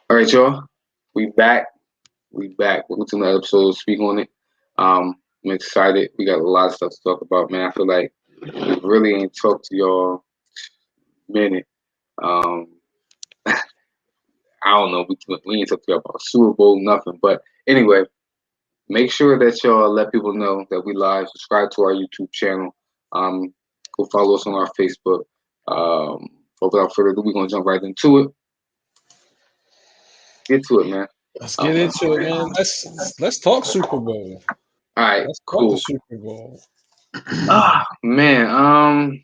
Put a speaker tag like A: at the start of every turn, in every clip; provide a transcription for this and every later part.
A: All right, y'all. We back. We back. Welcome to another episode of Speak on It. I'm excited. We got a lot of stuff to talk about, man. I feel like we really ain't talked to y'all minute. Um, I don't know. We ain't talked to y'all about Super Bowl, nothing. But anyway, make sure that y'all let people know that we live. Subscribe to our YouTube channel. Um, Go follow us on our Facebook. Um, but without further ado, we're gonna jump right into it. Get to it, man.
B: Let's get
A: All
B: into it, man. Let's talk Super Bowl.
A: right,
B: Let's talk the
A: cool.
B: Super Bowl.
A: Ah, man.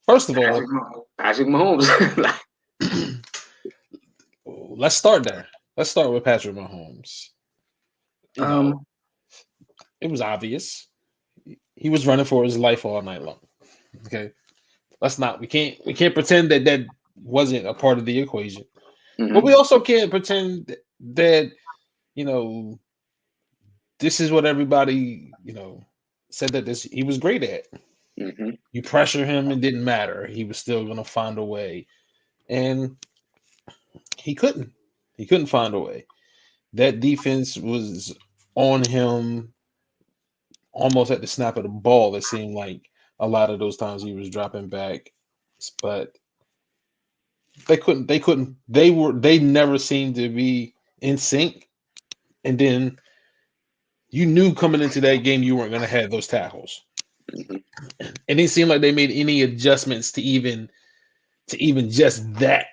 B: First of all,
A: Patrick Mahomes.
B: let's start there. Let's start with Patrick Mahomes. You know,
A: um,
B: it was obvious he was running for his life all night long. Okay, let's not. We can't pretend that that wasn't a part of the equation. But
A: hmm
B: we also can't pretend that you know this is what everybody said that this he was great at.
A: hmm
B: You pressure him, it didn't matter. He was still going to find a way, and he couldn't. He couldn't find a way. That defense was on him almost at the snap of the ball. It seemed like a lot of those times he was dropping back, but they couldn't. They couldn't. They were. They never seemed to be in sync. And then you knew coming into that game you weren't going to have those tackles.
A: hmm
B: It didn't seem like they made any adjustments to even just that,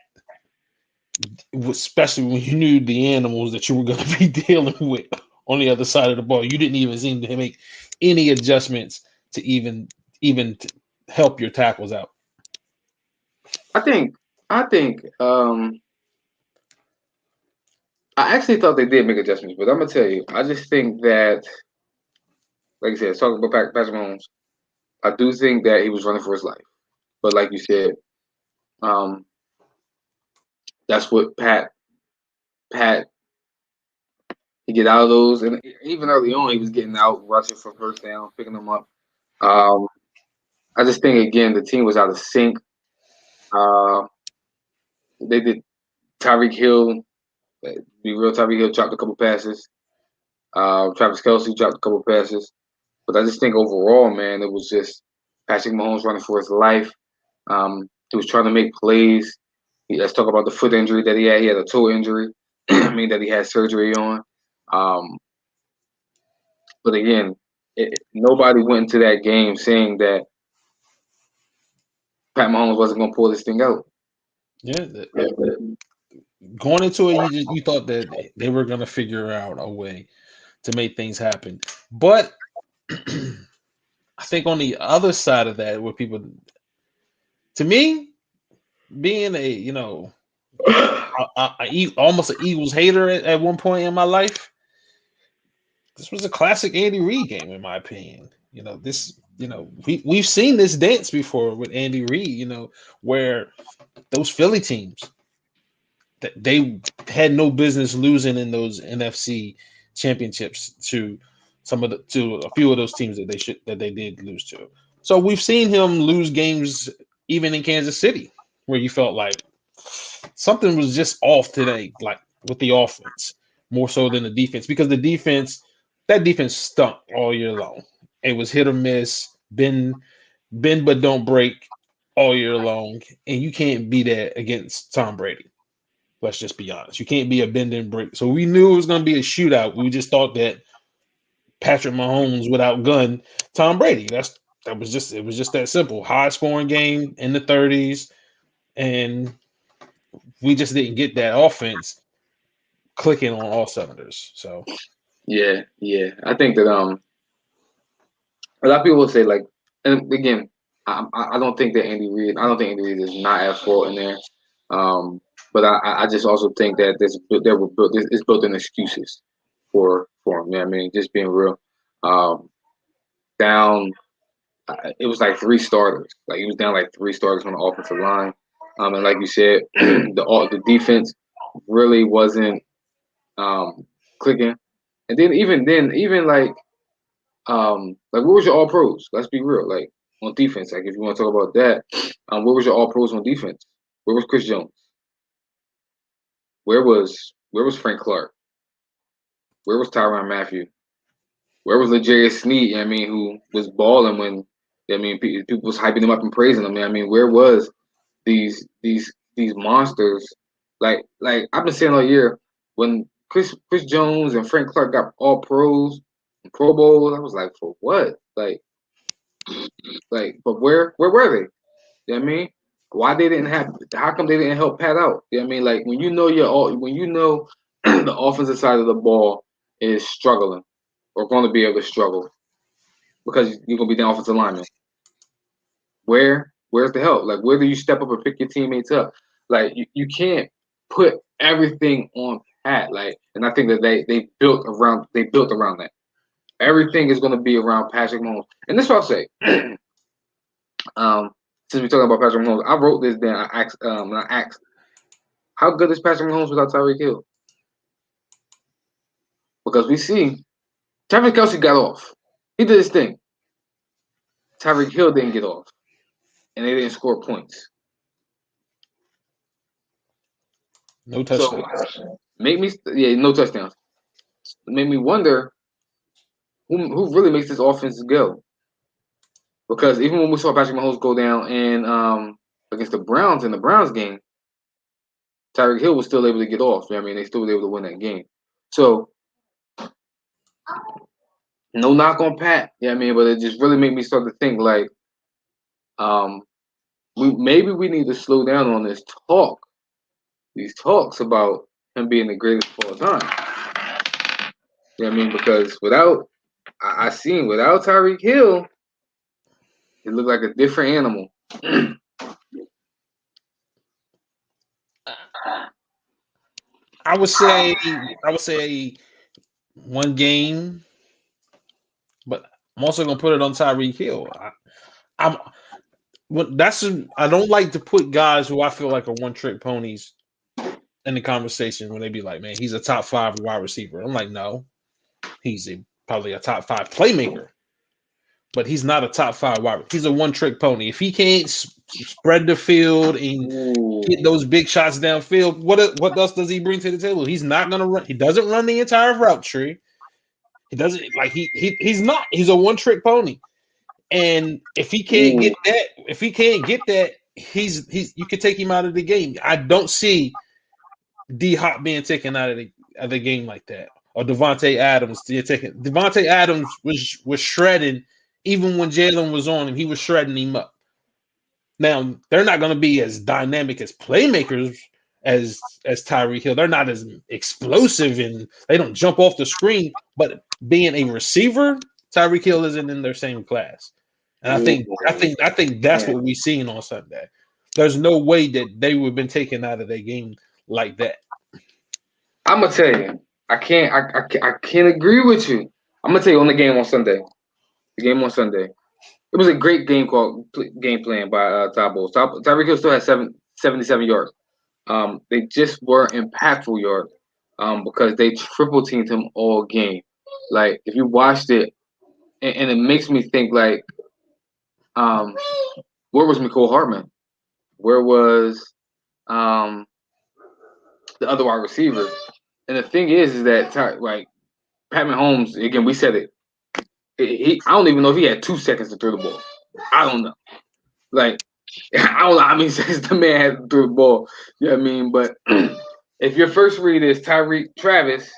B: especially when you knew the animals that you were going to be dealing with on the other side of the ball. You didn't even seem to make any adjustments to even help your tackles out.
A: I think I think I actually thought they did make adjustments, but I'm gonna tell you, I just think that, like I said, talking about Patrick Mahomes, I do think that he was running for his life. But like you said, um, that's what Pat he get out of those, and even early on, he was getting out rushing for first down, picking them up. Um, I just think again the team was out of sync. Uh, they did Tyreek Hill. Be real, Tyreek Hill dropped a couple passes. Travis Kelsey dropped a couple passes. But I just think overall, man, it was just Patrick Mahomes running for his life. He was trying to make plays. Let's talk about the foot injury that he had. He had a toe injury. I mean, that he had surgery on. Um, but again, nobody went into that game saying that Pat Mahomes wasn't going to pull this thing out.
B: Yeah, going into it, you thought that they were going to figure out a way to make things happen, but I think on the other side of that, where people, to me, being a almost an Eagles hater at one point in my life, this was a classic Andy Reid game, in my opinion. We've seen this dance before with Andy Reid. Where those Philly teams that they had no business losing in those NFC championships to a few of those teams that they did lose to. So we've seen him lose games even in Kansas City, where you felt like something was just off today, like with the offense, more so than the defense, because that defense stunk all year long. It was hit or miss, bend but don't break all year long, and you can't be that against Tom Brady. Let's just be honest. You can't be a bend and break. So we knew it was going to be a shootout. We just thought that Patrick Mahomes would outgun Tom Brady. It was just that simple. High scoring game in the 30s, and we just didn't get that offense clicking on all cylinders. So
A: Yeah, yeah. I think that a lot of people will say like, and again, I don't think that Andy Reid. I don't think Andy Reid is not at fault in there. But I just also think that there were built it's built in excuses for him. Yeah, I mean, just being real. Um, Down, it was like three starters. Like he was down like three starters on the offensive line. And like you said, the defense really wasn't clicking. And then even like what was your all pros? Let's be real. Like on defense, like if you want to talk about that, what was your all pros on defense? Where was Chris Jones? Where was Frank Clark? Where was Tyrann Mathieu? Where was L'Jarius Sneed? I mean, who was balling when people was hyping him up and praising him. I mean, where was these monsters? Like I've been saying all year when Chris Jones and Frank Clark got all pros and Pro Bowls, I was like, for what? But where were they? You know what I mean? Why they didn't have? How come they didn't help Pat out? You know what I mean? Like when you know the offensive side of the ball is struggling or going to be able to struggle because you're going to be the offensive lineman. Where's the help? Like where do you step up and pick your teammates up? Like you can't put everything on Pat. Like, and I think that they built around that. Everything is going to be around Patrick Mahomes, and this is what I'll say. Since we're talking about Patrick Mahomes, I wrote this down. I asked, how good is Patrick Mahomes without Tyreek Hill? Because we see Travis Kelce got off. He did his thing. Tyreek Hill didn't get off. And they didn't score points.
B: No touchdowns.
A: So no touchdowns. Made me wonder who really makes this offense go. Because even when we saw Patrick Mahomes go down and against the Browns in the Browns game, Tyreek Hill was still able to get off. You know what I mean, they still were able to win that game. So no knock on Pat. You know what I mean, but it just really made me start to think like we need to slow down on this talk. These talks about him being the greatest of all time. You know what I mean? Because without Tyreek Hill, it looked like a different animal.
B: I would say one game, but I'm also gonna put it on Tyreek Hill. I don't like to put guys who I feel like are one trick ponies in the conversation when they be like, man, he's a top 5 wide receiver. I'm like, no, he's probably a top 5 playmaker, but he's not a top 5 wide. He's a one trick pony. If he can't spread the field and get those big shots downfield, what else does he bring to the table? He's not gonna run. He doesn't run the entire route tree. He doesn't like he's not. He's a one trick pony. And if he can't get that, he's you can take him out of the game. I don't see D Hop being taken out of the game like that, or Devontae Adams. Devontae Adams was shredding even when Jalen was on him. He was shredding him up. Now they're not going to be as dynamic as playmakers as Tyreek Hill. They're not as explosive and they don't jump off the screen. But being a receiver, Tyreek Hill isn't in their same class. And I think that's what we've seen on Sunday. There's no way that they would have been taken out of their game like that.
A: I'm gonna tell you, I can't agree with you. I'm gonna tell you on the game on Sunday. The game on Sunday, it was a great game plan by Todd Bowles. Tyreek Hill still had 77 yards. They just were impactful yards because they triple teamed him all game. Like if you watched it, and it makes me think like, where was Mecole Hardman? Where was the other wide receiver? And the thing is that like Pat Mahomes, again, we said it. I don't even know if he had 2 seconds to throw the ball. I don't know. Like, I don't know how many seconds the man had to throw the ball. You know what I mean? But if your first read is Travis,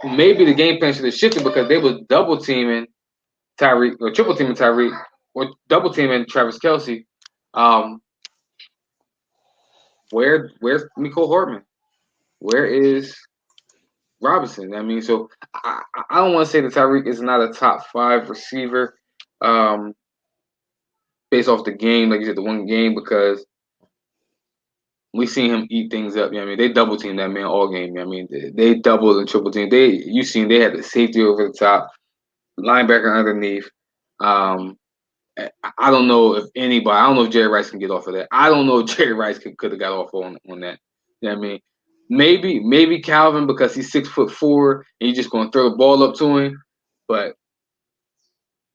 A: maybe the game plan should have shifted because they were double teaming Tyreek or triple teaming Tyreek or double teaming Travis Kelce. Where's Mecole Hardman? Where is Robinson? I mean, so I don't want to say that Tyreek is not a top 5 receiver based off the game, like you said, the one game, because we seen him eat things up. You know what I mean? They double teamed that man all game. You know what I mean? They doubled and triple teamed. They had the safety over the top, linebacker underneath. I don't know if anybody. I don't know if Jerry Rice can get off of that. I don't know if Jerry Rice could have got off on that. You know what I mean? Maybe Calvin because he's 6'4" and you're just gonna throw the ball up to him. But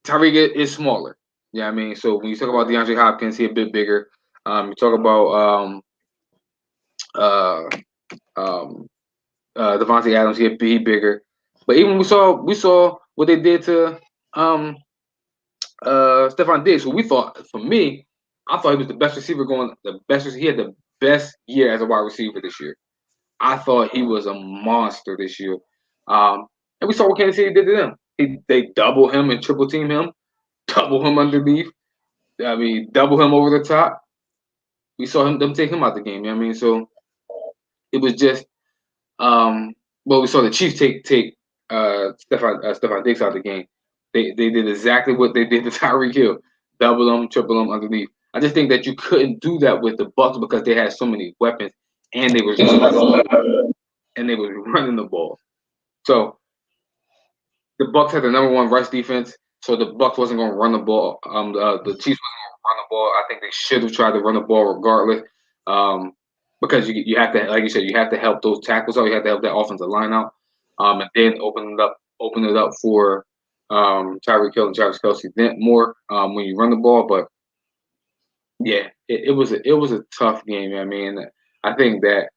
A: Tyreek is smaller. Yeah, you know what I mean? So when you talk about DeAndre Hopkins, he's a bit bigger. You talk about uh, um, Devontae Adams. He bigger, but even we saw what they did to um, Stephon Diggs. Who we thought, for me, I thought he was the best receiver going. He had the best year as a wide receiver this year. I thought he was a monster this year. And we saw what Kansas City did to them. They double him and triple team him, double him underneath. I mean, double him over the top. We saw them take him out the game. You know what I mean? So it was just well, we saw the Chiefs take Stephon Diggs out the game. They did exactly what they did to Tyreek Hill. Double him, triple him underneath. I just think that you couldn't do that with the Bucks because they had so many weapons and they was running the ball. So the Bucks had the number one rush defense, so the Bucks wasn't going to run the ball. The Chiefs wasn't going to run the ball. I think they should have tried to run the ball regardless, because you have to, like you said, you have to help those tackles out. You have to help that offensive line out, and then open it up for Tyreek Hill and Travis Kelce then more when you run the ball. But yeah, it was a tough game. I mean, I think that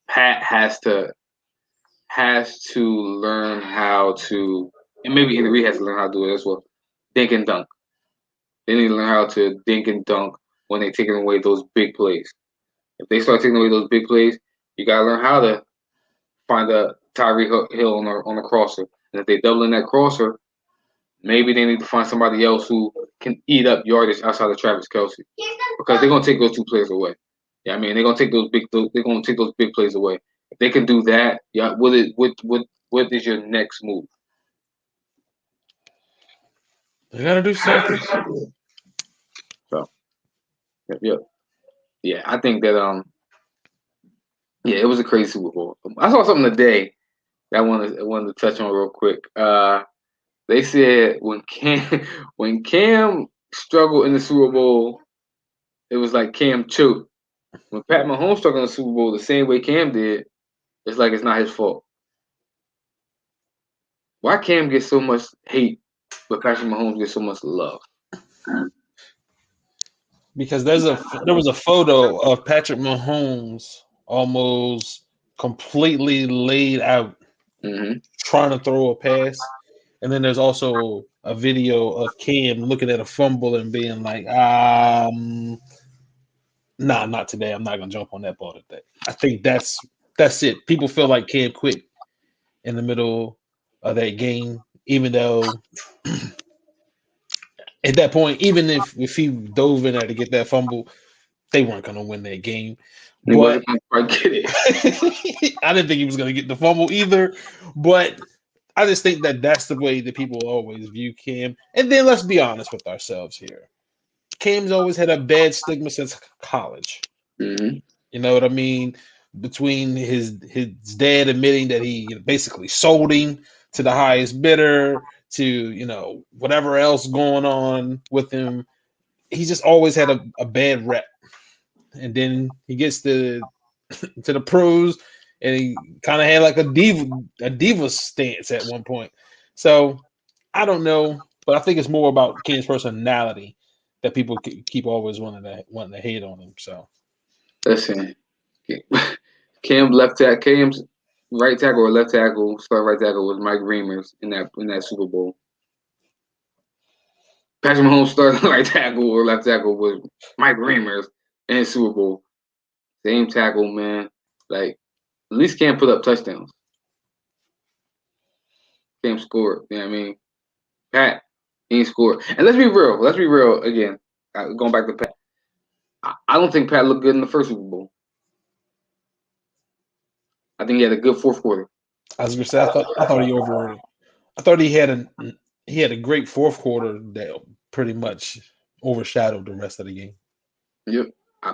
A: Pat has to learn how to, and maybe Andy Reid has to learn how to do it as well. Dink and dunk. They need to learn how to dink and dunk when they're taking away those big plays. If they start taking away those big plays, you gotta learn how to find a Tyreek Hill on a crosser. And if they double in that crosser, maybe they need to find somebody else who can eat up yardage outside of Travis Kelce, because they're gonna take those two players away. Yeah, I mean they're gonna take they're gonna take those big plays away. If they can do that, yeah, what is your next move?
B: They gotta do something.
A: So yeah. I think that yeah, it was a crazy Super Bowl. I saw something today that I wanted to touch on real quick. They said when Cam struggled in the Super Bowl, it was like Cam choked. When Pat Mahomes struggled in the Super Bowl the same way Cam did, it's like it's not his fault. Why Cam gets so much hate, but Patrick Mahomes gets so much love?
B: Because there was a photo of Patrick Mahomes almost completely laid out
A: Mm-hmm.
B: trying to throw a pass, and then there's also a video of Cam looking at a fumble and being like, nah, not today. I'm not gonna jump on that ball today. I think that's it. People feel like Cam quit in the middle of that game, even though at that point, even if he dove in there to get that fumble, they weren't going to win that game.
A: He
B: But
A: wasn't going to quite get it.
B: I didn't think he was going to get the fumble either. But I just think that that's the way that people always view Cam. And then let's be honest with ourselves here. Cam's always had a bad stigma since college.
A: Mm-hmm.
B: You know what I mean? Between his dad admitting that he basically sold him to the highest bidder, to whatever else going on with him, he's just always had a bad rep. And then he gets to the pros, and he kind of had like a diva stance at one point. So I don't know, but I think it's more about Cam's personality that people keep always wanting to hate on him. So
A: Listen, Cam's right tackle or left tackle, start right tackle was Mike Reimers in that Super Bowl. Patrick Mahomes starting right tackle or left tackle was Mike Reimers in his Super Bowl. Same tackle, man. Like, at least Cam put up touchdowns. Cam scored. You know what I mean? Pat ain't scored. And let's be real. Let's be real again. Going back to Pat. I don't think Pat looked good in the first Super Bowl. I think he had a good fourth quarter.
B: I was gonna say I thought he over. I thought he had a great fourth quarter that pretty much overshadowed the rest of the game.
A: Yep.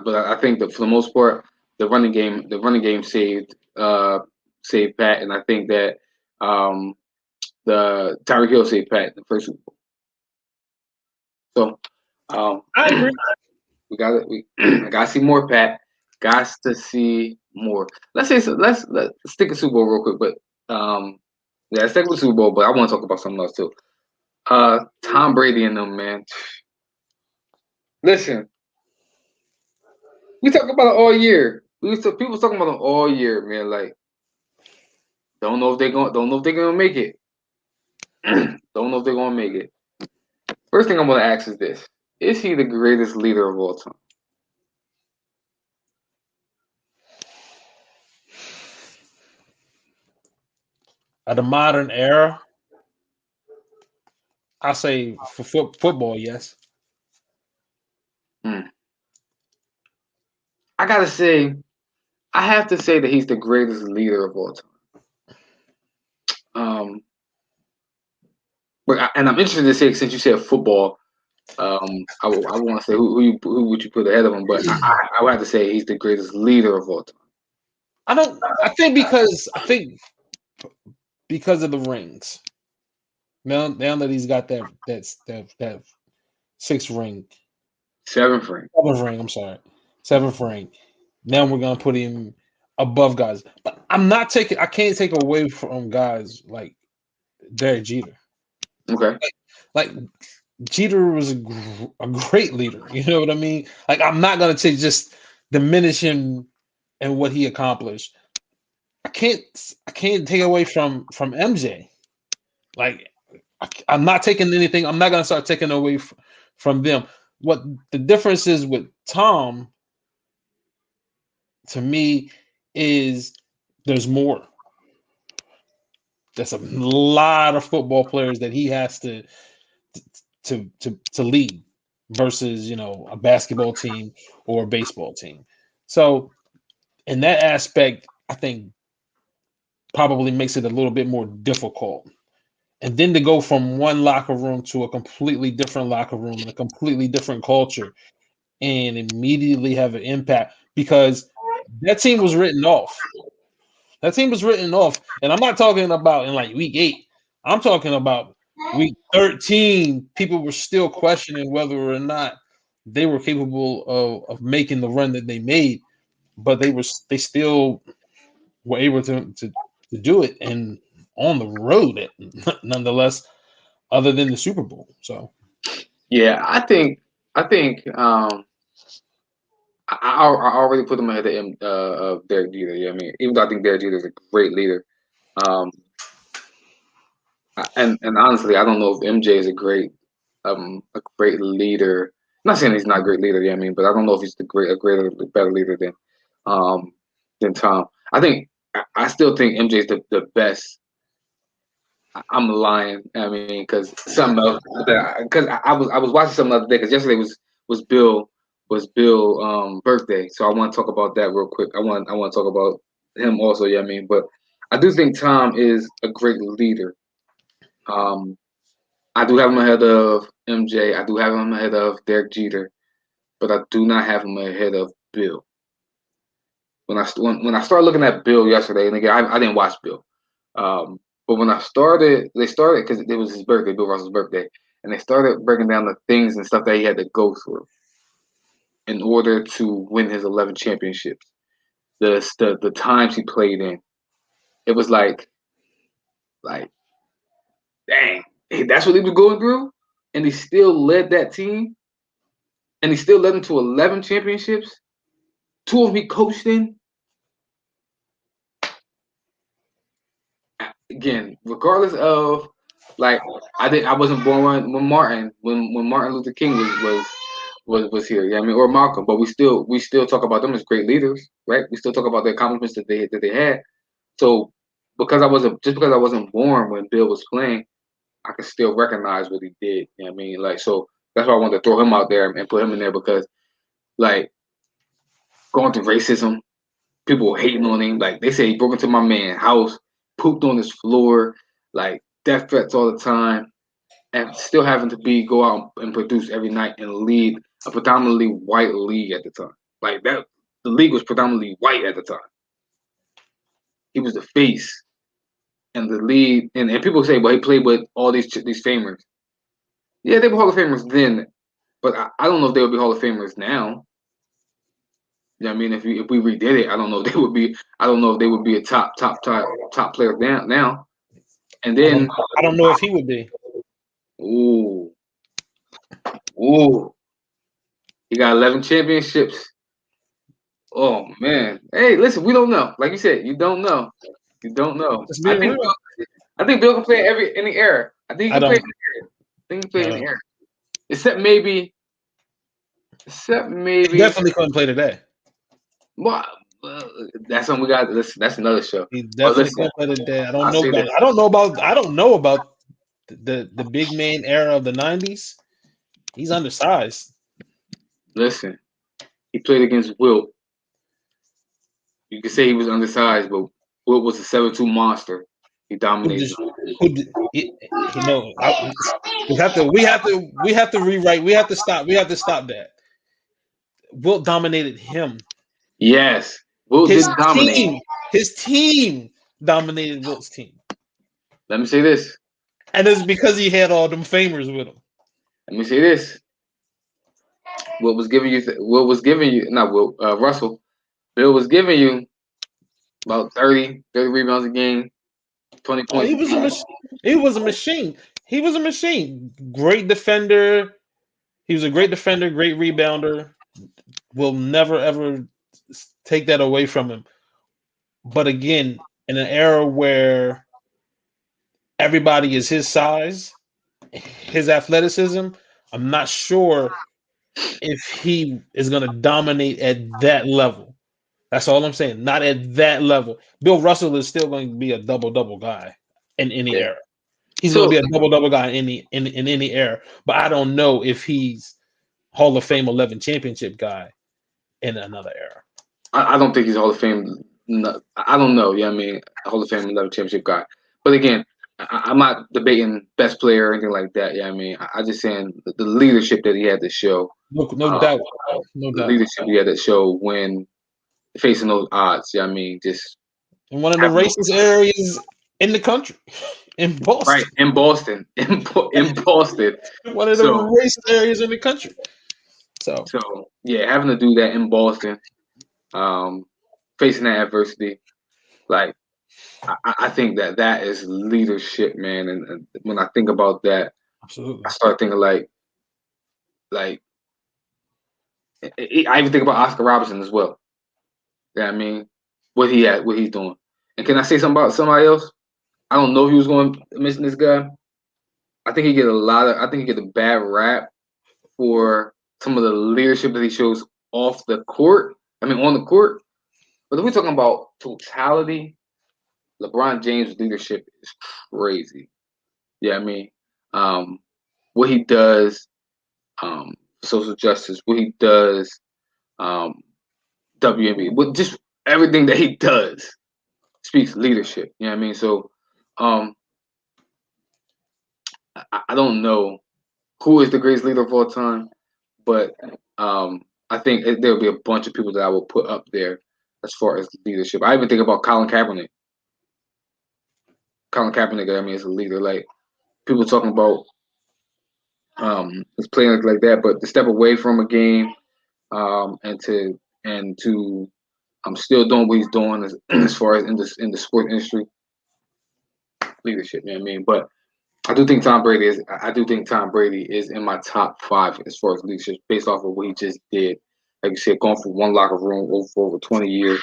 A: But I think that for the most part, the running game saved Pat, and I think that the Tyreek Hill saved Pat in the first Super Bowl. So
B: I agree.
A: we got it. I got to see more Pat. Got to see more. Let's stick to Super Bowl real quick, but yeah, let's stick with Super Bowl. But I want to talk about something else too. Tom Brady and them, man. Listen, we talk about it all year. People talking about it all year, man. Like, don't know if they're gonna make it. Don't know if they're gonna make it. First thing I'm gonna ask is this: is he the greatest leader of all time?
B: At the modern era, I say for football, yes.
A: Hmm. I gotta say, I have to say that he's the greatest leader of all time. Um, and I'm interested to say since you said football, I want to say who would you put ahead of him, but I would have to say he's the greatest leader of all time.
B: I don't. I think because of the rings. Now that he's got that sixth ring,
A: Seventh ring.
B: seventh ring. I'm sorry, seventh ring. Now we're gonna put him above guys, but I'm not taking. I can't take away from guys like Derek Jeter.
A: Okay.
B: Like Jeter was a great leader. You know what I mean? Like I'm not gonna take just diminish him and what he accomplished. I can't take away from MJ. Like I'm not taking anything. I'm not gonna start taking away from them. What the difference is with Tom to me is there's more. There's a lot of football players that he has to lead versus a basketball team or a baseball team. So in that aspect, I think probably makes it a little bit more difficult. And then to go from one locker room to a completely different locker room and a completely different culture and immediately have an impact because that team was written off. That team was written off. And I'm not talking about in like week 8. I'm talking about week 13. People were still questioning whether or not they were capable of making the run that they made, but they still were able to do it and on the road nonetheless, other than the Super Bowl. So
A: Yeah, I think I already put him ahead of Derek Jeter. Yeah, I mean, even though I think Derek Jeter is a great leader, um, and honestly, I don't know if MJ is a great leader. I'm not saying he's not a great leader. Yeah, I mean, but I don't know if he's better leader um, than Tom. I still think MJ is the best. I'm lying. I mean, because something else. Because I was watching something the other day. Because yesterday was Bill birthday. So I want to talk about that real quick. I want to talk about him also. Yeah, I mean, but I do think Tom is a great leader. Um, I do have him ahead of MJ. I do have him ahead of Derek Jeter, but I do not have him ahead of Bill. When I started looking at Bill yesterday, and again, I didn't watch Bill. But when they started because it was his birthday, Bill Russell's birthday, and they started breaking down the things and stuff that he had to go through in order to win his 11 championships. The times he played in, it was like dang, that's what he was going through, and he still led that team, and he still led them to 11 championships. Two of them he coached in. Again, regardless of like I wasn't born when Martin Luther King was here. Yeah, I mean, or Malcolm, but we still talk about them as great leaders, right? We still talk about the accomplishments that they had. So because I wasn't born when Bill was playing, I can still recognize what he did. You know what I mean? Like so that's why I wanted to throw him out there and put him in there because like going through racism, people hating on him. Like they say he broke into my man's house, pooped on his floor, like death threats all the time, and still having to go out and produce every night and lead a predominantly white league at the time. Like that, the league was predominantly white at the time. He was the face and the lead, and people say, well, he played with all these famers. Yeah, they were Hall of Famers then, but I don't know if they would be Hall of Famers now. You know what I mean? If we redid it, I don't know if they would be. I don't know if they would be a top player now. And
B: I don't
A: then,
B: I don't know if he would be.
A: ooh, ooh, He got 11 championships. Oh man. Hey, listen, we don't know. Like you said, you don't know. You don't know.
B: Just being real.
A: I think Bill can play any era. I think he
B: I
A: can play
B: don't.
A: any era. I think he can play
B: I
A: any
B: don't.
A: era. Except maybe.
B: He definitely couldn't play today.
A: Well, that's something we got. Listen, that's another show.
B: He
A: But
B: definitely
A: listen,
B: couldn't play today. I don't
A: I'll
B: know.
A: say this.
B: I don't know about. I don't know about the big man era of the '90s. He's undersized.
A: Listen, he played against Wilt. You could say he was undersized, but Wilt was a 7'2" monster. He
B: Who
A: dominated.
B: just who did- you know? We have to rewrite. We have to stop. We have to stop that. Wilt dominated him.
A: Yes, Wilt did
B: His
A: dominate.
B: team. His team dominated Wilt's team,
A: Let me say this.
B: and it's because he had all them famers with him.
A: Let me say this. Wilt was giving you. Wilt was giving you. Not Wilt. Russell. Bill was giving you about 30 rebounds a game, 20
B: Oh,
A: points a game.
B: he was a machine. He was a machine. Great defender. He was a great defender, great rebounder. Will never ever take that away from him. But again, in an era where everybody is his size, his athleticism, I'm not sure if he is going to dominate at that level. That's all I'm saying. Not at that level. Bill Russell is still going to be a double guy in any
A: Yeah.
B: era. He's
A: So
B: going to be a double guy in any era. But I don't know if he's Hall of Fame 11 championship guy in another era.
A: I don't think he's a Hall of Fame. No, I don't know. Yeah, I mean, Hall of Fame 11 championship guy. But again, I'm not debating best player or anything like that. Yeah, I mean, I just saying the leadership that he had to show.
B: No doubt. No
A: The
B: doubt.
A: leadership he had to show when facing those odds. Yeah, I mean, just
B: In one of the racist areas in the country, in Boston.
A: right in Boston, in Boston.
B: One of the racist areas in the country. So
A: yeah, having to do that in Boston, facing that adversity, like I think that is leadership, man. And when I think about that,
B: absolutely,
A: I start thinking like I even think about Oscar Robertson as well. Yeah, I mean, what he's doing. And can I say something about somebody else? I don't know if he was going to mention this guy. I think he get a bad rap for some of the leadership that he shows off the court. I mean, on the court. But if we're talking about totality, LeBron James' leadership is crazy. Yeah, I mean, what he does, social justice, what he does, WNBA, what just everything that he does speaks leadership. You know what I mean? So, I don't know who is the greatest leader of all time, but I think there'll be a bunch of people that I will put up there as far as leadership. I even think about Colin Kaepernick. Colin Kaepernick, I mean, is a leader. Like people talking about his playing like that, but to step away from a game and to still doing what he's doing as far as in the sport industry, leadership. You know what I mean? But I do think Tom Brady is in my top 5 as far as leadership based off of what he just did. Like you said, going from one locker room for over 20 years,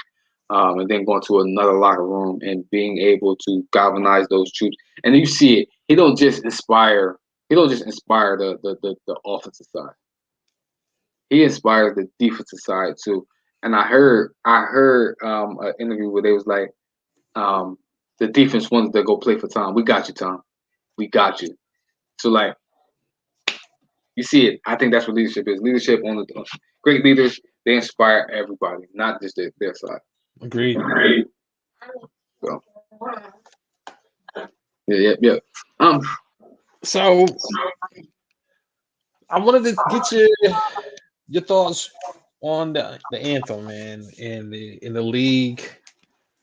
A: and then going to another locker room and being able to galvanize those troops. And you see it. He don't just inspire the offensive side. He inspires the defensive side too. And I heard an interview where they was like, the defense wanted to go play for Tom. We got you, Tom. We got you. So like, you see it. I think that's what leadership is. Leadership on the great leaders, they inspire everybody, not just their side.
B: agreed.
A: So yeah.
B: So I wanted to get your thoughts on the anthem, man, and in the league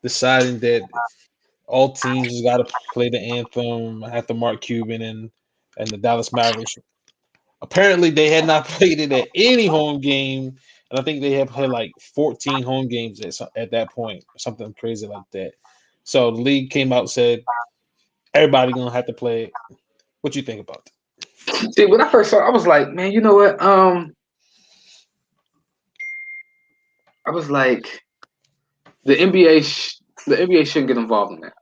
B: deciding that all teams got to play the anthem after Mark Cuban and the Dallas Mavericks. Apparently, they had not played it at any home game, and I think they had played like 14 home games at that point, something crazy like that. So the league came out and said everybody gonna have to play it. What you think about that?
A: See, when I first saw it, I was like, man, you know what? I was like, the NBA, the NBA shouldn't get involved in that.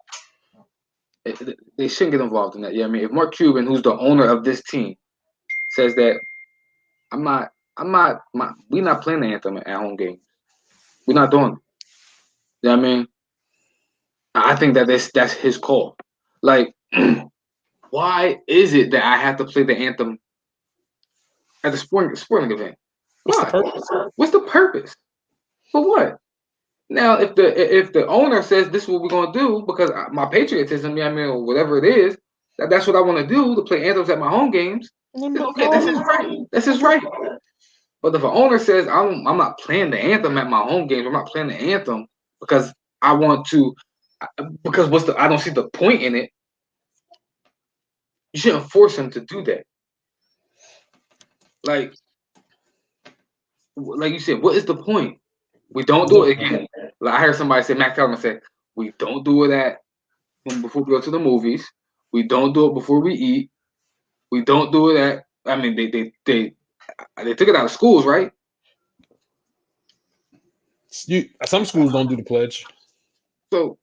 A: They shouldn't get involved in that. Yeah, I mean, if Mark Cuban, who's the owner of this team, says that we're not playing the anthem at home games. We're not doing it. You know what I mean? I think that's his call. Like, why is it that I have to play the anthem at the sporting event?
B: What's the
A: Why?
B: purpose?
A: What's the purpose? For what? Now, if the owner says this is what we're gonna do because my patriotism, you know what I mean, or whatever it is, that's what I want to do to play anthems at my home games. Then okay, that's his right. That's his right. But if an owner says I'm not playing the anthem at my home games, I'm not playing the anthem because I want to, because I don't see the point in it. You shouldn't force him to do that. Like you said, what is the point? We don't do it again. Like I heard somebody say, Mac Tellman said, we don't do it before we go to the movies. We don't do it before we eat. We don't do it at. I mean, they took it out of schools, right?
B: Some schools don't do the pledge.
A: So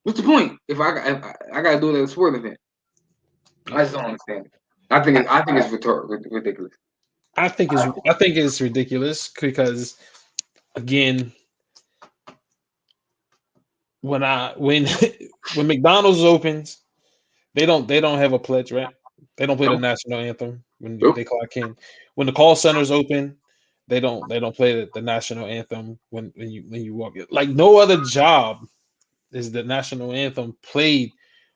A: what's the point if I got to do it at a sporting event? I just don't understand it. I think it's ridiculous.
B: I think it's ridiculous because again, when when McDonald's opens, they don't have a pledge, right? They don't play the national anthem when they clock in. When the call centers open, they don't play the national anthem when you walk in. Like no other job is the national anthem played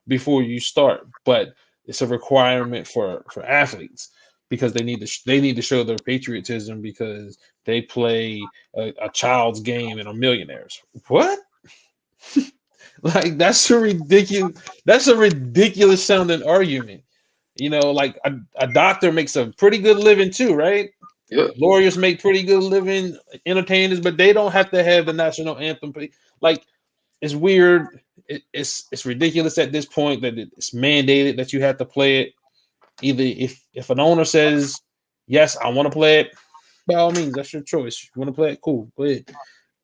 B: before you start, but it's a requirement for athletes because they need to show their patriotism because they play a child's game and are millionaires. What? Like that's a ridiculous sounding argument. You know, like a doctor makes a pretty good living too, right?
A: Yeah.
B: Lawyers make pretty good living, entertainers, but they don't have to have the national anthem. Like it's weird. It's ridiculous at this point that it's mandated that you have to play it. Either if an owner says yes, I want to play it, by all means, that's your choice. You want to play it, cool, go ahead.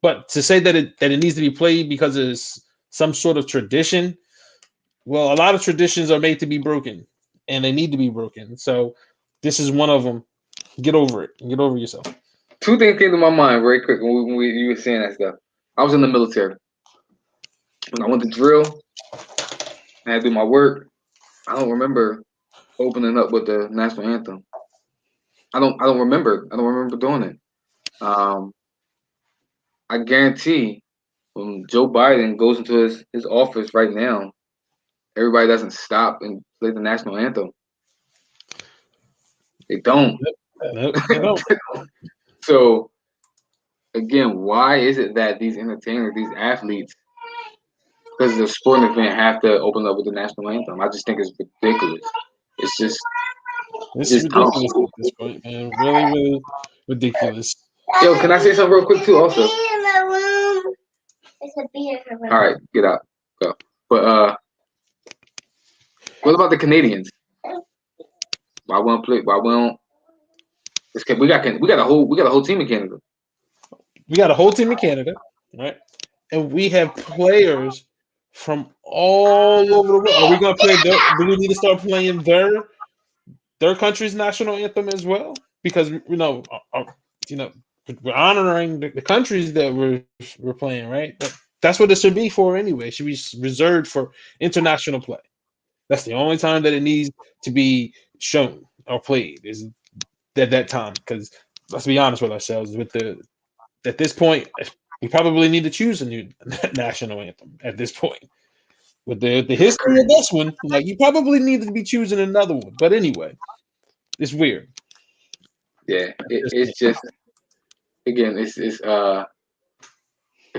B: But to say that it needs to be played because it's some sort of tradition, well, a lot of traditions are made to be broken, and they need to be broken. So this is one of them. Get over it. Get over yourself.
A: Two things came to my mind very quick when you were saying that stuff. I was in the military. When I went to drill, I had to do my work. I don't remember opening up with the national anthem. I don't remember. I don't remember doing it. I guarantee when Joe Biden goes into his office right now, everybody doesn't stop and play the national anthem. They don't.
B: Nope, they don't.
A: So again, why is it that these entertainers, these athletes, because the sporting event, have to open up with the national anthem? I just think it's ridiculous. It's just
B: ridiculous at this point, man. Really, really ridiculous.
A: Yo, can I say something real quick too? Also, all right, get out, go. But what about the Canadians? Why won't play? Why won't? We got a whole team in Canada.
B: We got a whole team in Canada, right? And we have players from all over the world. Are we gonna play? Do we need to start playing their country's national anthem as well? Because we're honoring the countries that we're playing, right? That's what it should be for anyway. It should be reserved for international play. That's the only time that it needs to be shown or played is at that time. Because let's be honest with ourselves, at this point, we probably need to choose a new national anthem at this point. With the history of this one, like you probably need to be choosing another one. But anyway, it's weird.
A: Yeah, it's just again, it's I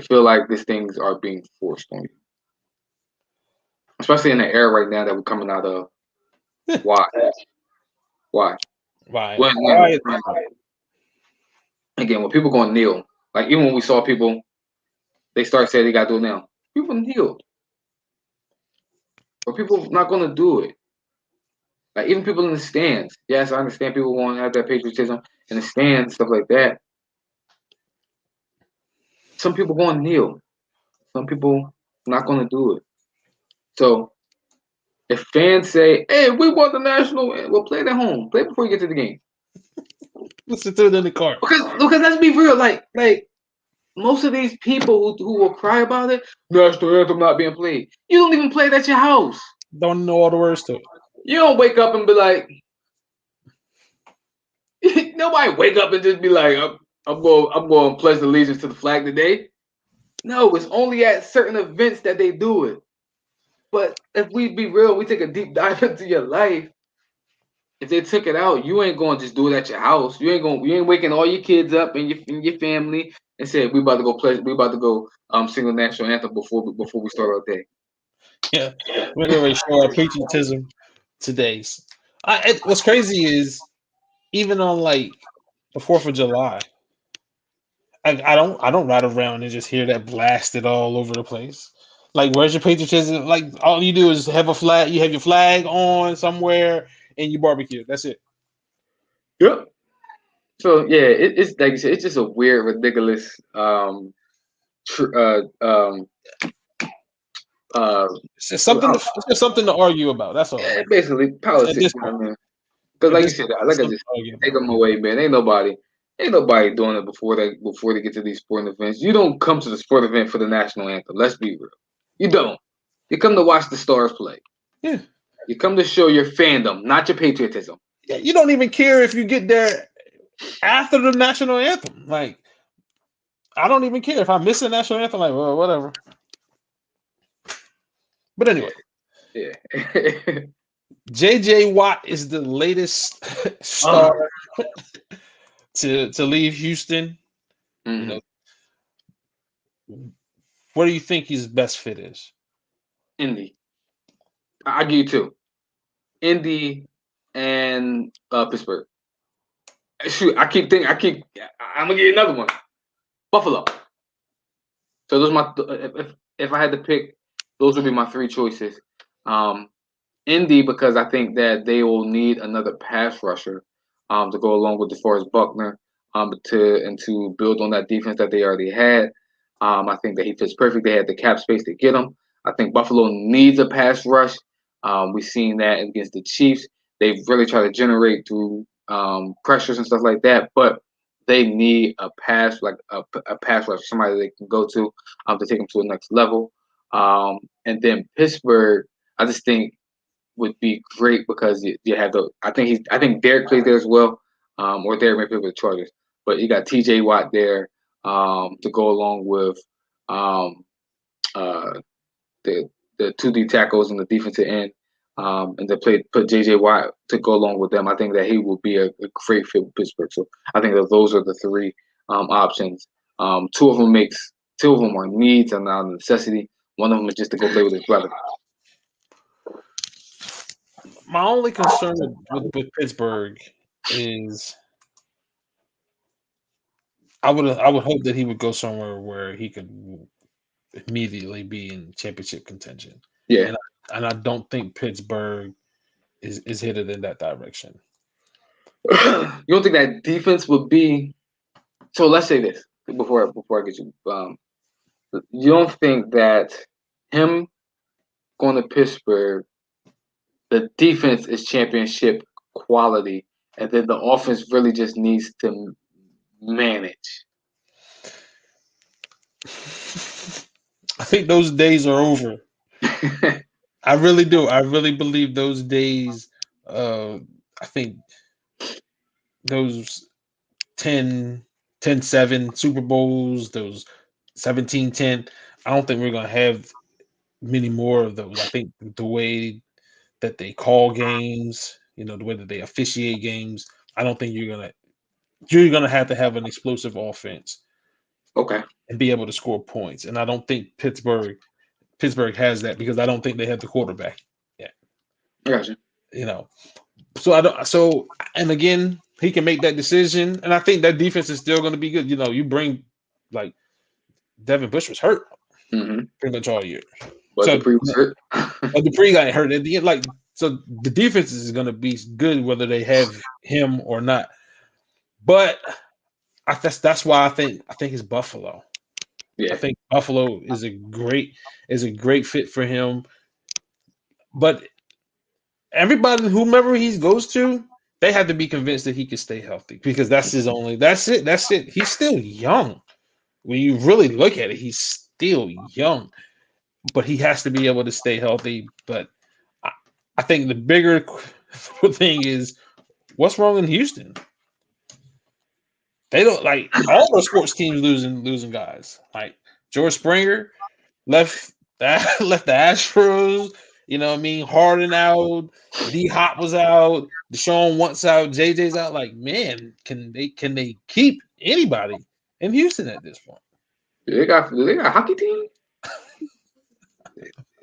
A: feel like these things are being forced on you, especially in the era right now that we're coming out of. Why? Why? Again, when people go kneel, like even when we saw people, they start saying they got to do it now. People kneeled, but people not going to do it. Like even people in the stands. Yes, I understand people want to have that patriotism in the stands, stuff like that. some people going to kneel. Some people not going to do it. So if fans say, "Hey, we want the national," well, play it at home. Play it before you get to the game.
B: Listen to it in the car.
A: Because let's be real, like most of these people who will cry about it, national anthem not being played. You don't even play it at your house.
B: Don't know all the words to it.
A: You don't wake up and be like, nobody wake up and just be like, I'm going to pledge allegiance to the flag today. No, it's only at certain events that they do it. But if we be real, we take a deep dive into your life. If they took it out, you ain't going to just do it at your house. You ain't waking all your kids up and your family and say we about to go sing the national anthem before we start our day.
B: Yeah, we're going to show our patriotism today. What's crazy is even on like the 4th of July, I don't ride around and just hear that blasted all over the place. Like, where's your patriotism? Like, all you do is have a flag. You have your flag on somewhere and you barbecue. That's it.
A: Yep. So yeah, it's like you said, it's just a weird, ridiculous
B: It's just something to argue about. That's all.
A: Yeah, basically politics. You know what I mean? Because like you said, like I just take them away, man. Ain't nobody doing it before they get to these sporting events. You don't come to the sport event for the national anthem. Let's be real. You don't. You come to watch the stars play.
B: Yeah.
A: You come to show your fandom, not your patriotism.
B: Yeah, you don't even care if you get there after the national anthem. Like, I don't even care if I miss the national anthem. Like, well, whatever. But anyway,
A: yeah.
B: JJ Watt is the latest star to leave Houston.
A: Mm-hmm.
B: You know, what do you think his best fit is?
A: Indy. I give you two. Indy and Pittsburgh. Shoot, I'm gonna give you another one. Buffalo. So those are my if I had to pick, those would be my three choices. Indy, because I think that they will need another pass rusher to go along with DeForest Buckner to build on that defense that they already had. I think that he fits perfect. They had the cap space to get him. I think Buffalo needs a pass rush. We've seen that against the Chiefs. They've really tried to generate through pressures and stuff like that, but they need a pass pass rush, somebody they can go to take them to the next level. And then Pittsburgh, I just think would be great because you have I think Derek plays there as well, or Derek may play with the Chargers, but you got T.J. Watt there to go along with the 2D tackles and the defensive end, and to put J.J. Watt to go along with them. I think that he will be a great fit with Pittsburgh. So I think that those are the three options. Two of them are needs and not a necessity. One of them is just to go play with his brother.
B: My only concern with Pittsburgh is I would hope that he would go somewhere where he could immediately be in championship contention.
A: Yeah,
B: and I don't think Pittsburgh is headed in that direction.
A: You don't think that defense would be? So let's say this before I get you. You don't think that him going to Pittsburgh, the defense is championship quality, and then the offense really just needs to manage?
B: I think those days are over. I really do. I really believe those days. I think those 10-7 Super Bowls, those 17-10. I don't think we're going to have many more of those. I think the way that they call games, the way that they officiate games, I don't think you're gonna have to have an explosive offense,
A: okay,
B: and be able to score points. And I don't think Pittsburgh has that because I don't think they have the quarterback yet.
A: Gotcha.
B: So I don't. So and again, he can make that decision, and I think that defense is still going to be good. You bring like Devin Bush was hurt pretty much all year.
A: But Dupree was hurt.
B: Dupree got hurt at the end. So the defense is going to be good whether they have him or not. But that's why I think it's Buffalo.
A: Yeah.
B: I think Buffalo is a great fit for him. But everybody, whomever he goes to, they have to be convinced that he can stay healthy because that's his only. That's it. That's it. He's still young. When you really look at it, he's still young, but he has to be able to stay healthy. But I think the bigger thing is what's wrong in Houston. They don't like all the sports teams losing guys. Like George Springer left that left the Astros. You know what I mean? Harden out, D Hop was out, Deshaun Watts out, JJ's out. Like, man, can they keep anybody in Houston at this point?
A: They got a hockey team.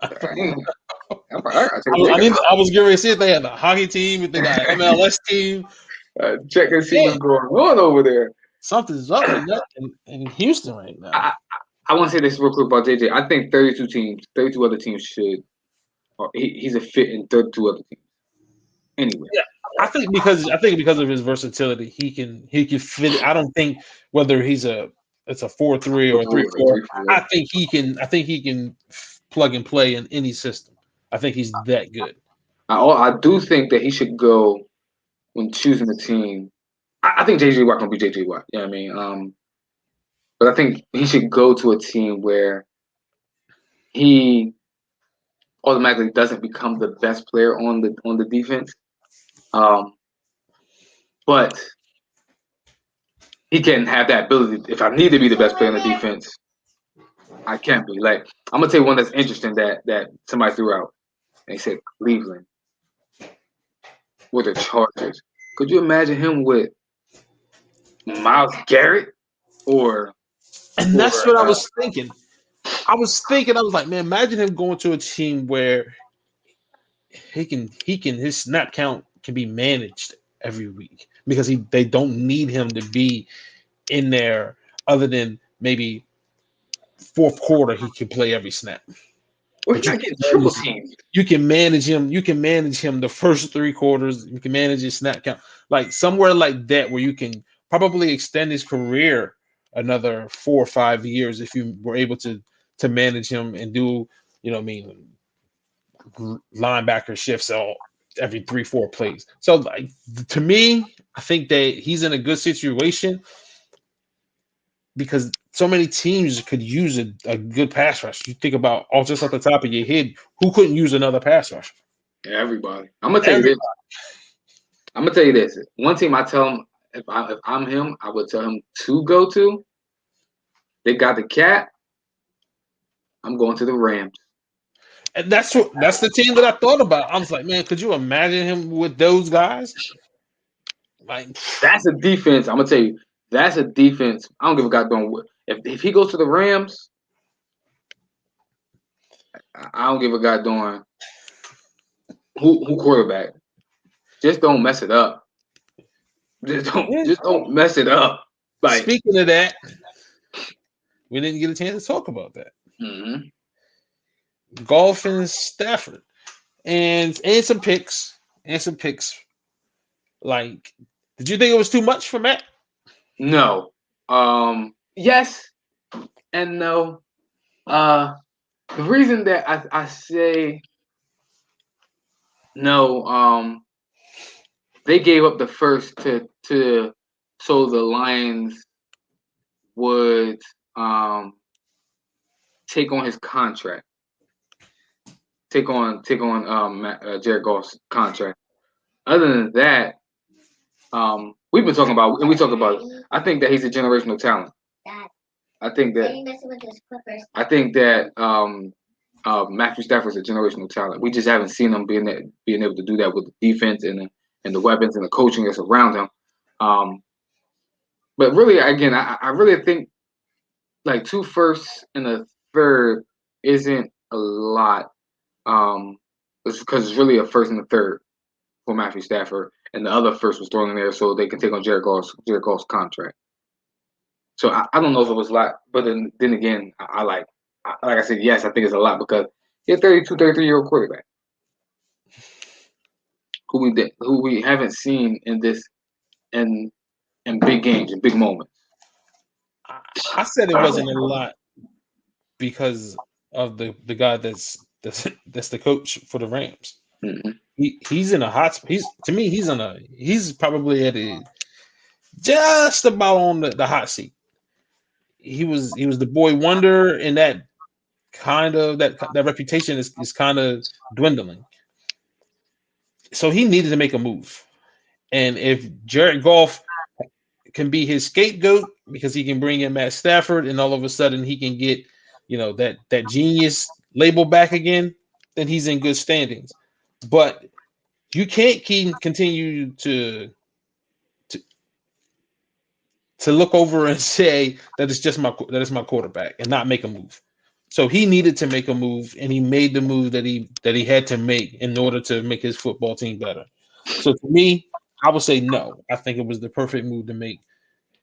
B: I was going to see if they had a hockey team, if they got an MLS team.
A: Check and see what's going on over there.
B: Something's up in Houston right now.
A: I want to say this real quick about JJ. I think 32 other teams should. He's a fit in 32 other teams. Anyway,
B: yeah, I think because of his versatility, he can fit. I don't think whether it's a 4-3 or a 3-4. I think he can plug and play in any system. I think he's that good.
A: I do think that he should go when choosing a team. I think JJ Watt gonna be JJ Watt. You know what I mean? But I think he should go to a team where he automatically doesn't become the best player on the defense. But he can have that ability. If I need to be the best player on the defense, I can be. Like, I'm gonna tell you one that's interesting that somebody threw out. They said Cleveland with the Chargers. Could you imagine him with Myles Garrett
B: And that's what I was thinking. I was like, man, imagine him going to a team where his snap count can be managed every week because they don't need him to be in there other than maybe fourth quarter he can play every snap.
A: Well, he's not getting triple teamed.
B: You can manage him. You can manage him the first 3 quarters. You can manage his snap count, like somewhere like that, where you can probably extend his career another 4 or 5 years if you were able to manage him and do, you know what I mean, linebacker shifts every 3-4 plays. So, like, to me, I think that he's in a good situation because so many teams could use a good pass rush. You think about all just off the top of your head, who couldn't use another pass rush?
A: Everybody. I'm gonna tell you this. One team I tell him if I'm him, I would tell him to go to. They got the cat. I'm going to the Rams.
B: And that's the team that I thought about. I was like, man, could you imagine him with those guys? Like,
A: that's a defense. I'm gonna tell you, that's a defense. I don't give a goddamn what. If he goes to the Rams, I don't give a goddamn who quarterback. Just don't mess it up. Just don't mess it up. Like,
B: speaking of that, we didn't get a chance to talk about that.
A: Mm-hmm.
B: Golf in Stafford, and some picks. Like, did you think it was too much for Matt?
A: No. Yes and no. The reason that I say no, they gave up the first to so the Lions would take on his contract. Take on Jared Goff's contract. Other than that, we've been talking about, and we talk about it. I think that he's a generational talent. I think that Matthew Stafford's a generational talent. We just haven't seen him being able to do that with the defense and the weapons and the coaching that's around him. But really, again, I really think like 2 firsts and a third isn't a lot. It's because it's really a first and a third for Matthew Stafford, and the other first was thrown in there so they can take on Jared Goff's contract. So I don't know if it was a lot, but then again, like I said, yes, I think it's a lot because he's a 32, 33-year-old quarterback who we haven't seen in big games and big moments.
B: I said it wasn't a lot because of the guy that's the coach for the Rams.
A: Mm-hmm.
B: He's in a hot. He's probably at just about on the hot seat. He was the boy wonder, and that reputation is kind of dwindling. So he needed to make a move, and if Jared Goff can be his scapegoat because he can bring in Matt Stafford, and all of a sudden he can get that genius label back again, then he's in good standings. But you can't continue to look over and say that it's my quarterback and not make a move. So he needed to make a move, and he made the move that he had to make in order to make his football team better. So to me, I would say no. I think it was the perfect move to make,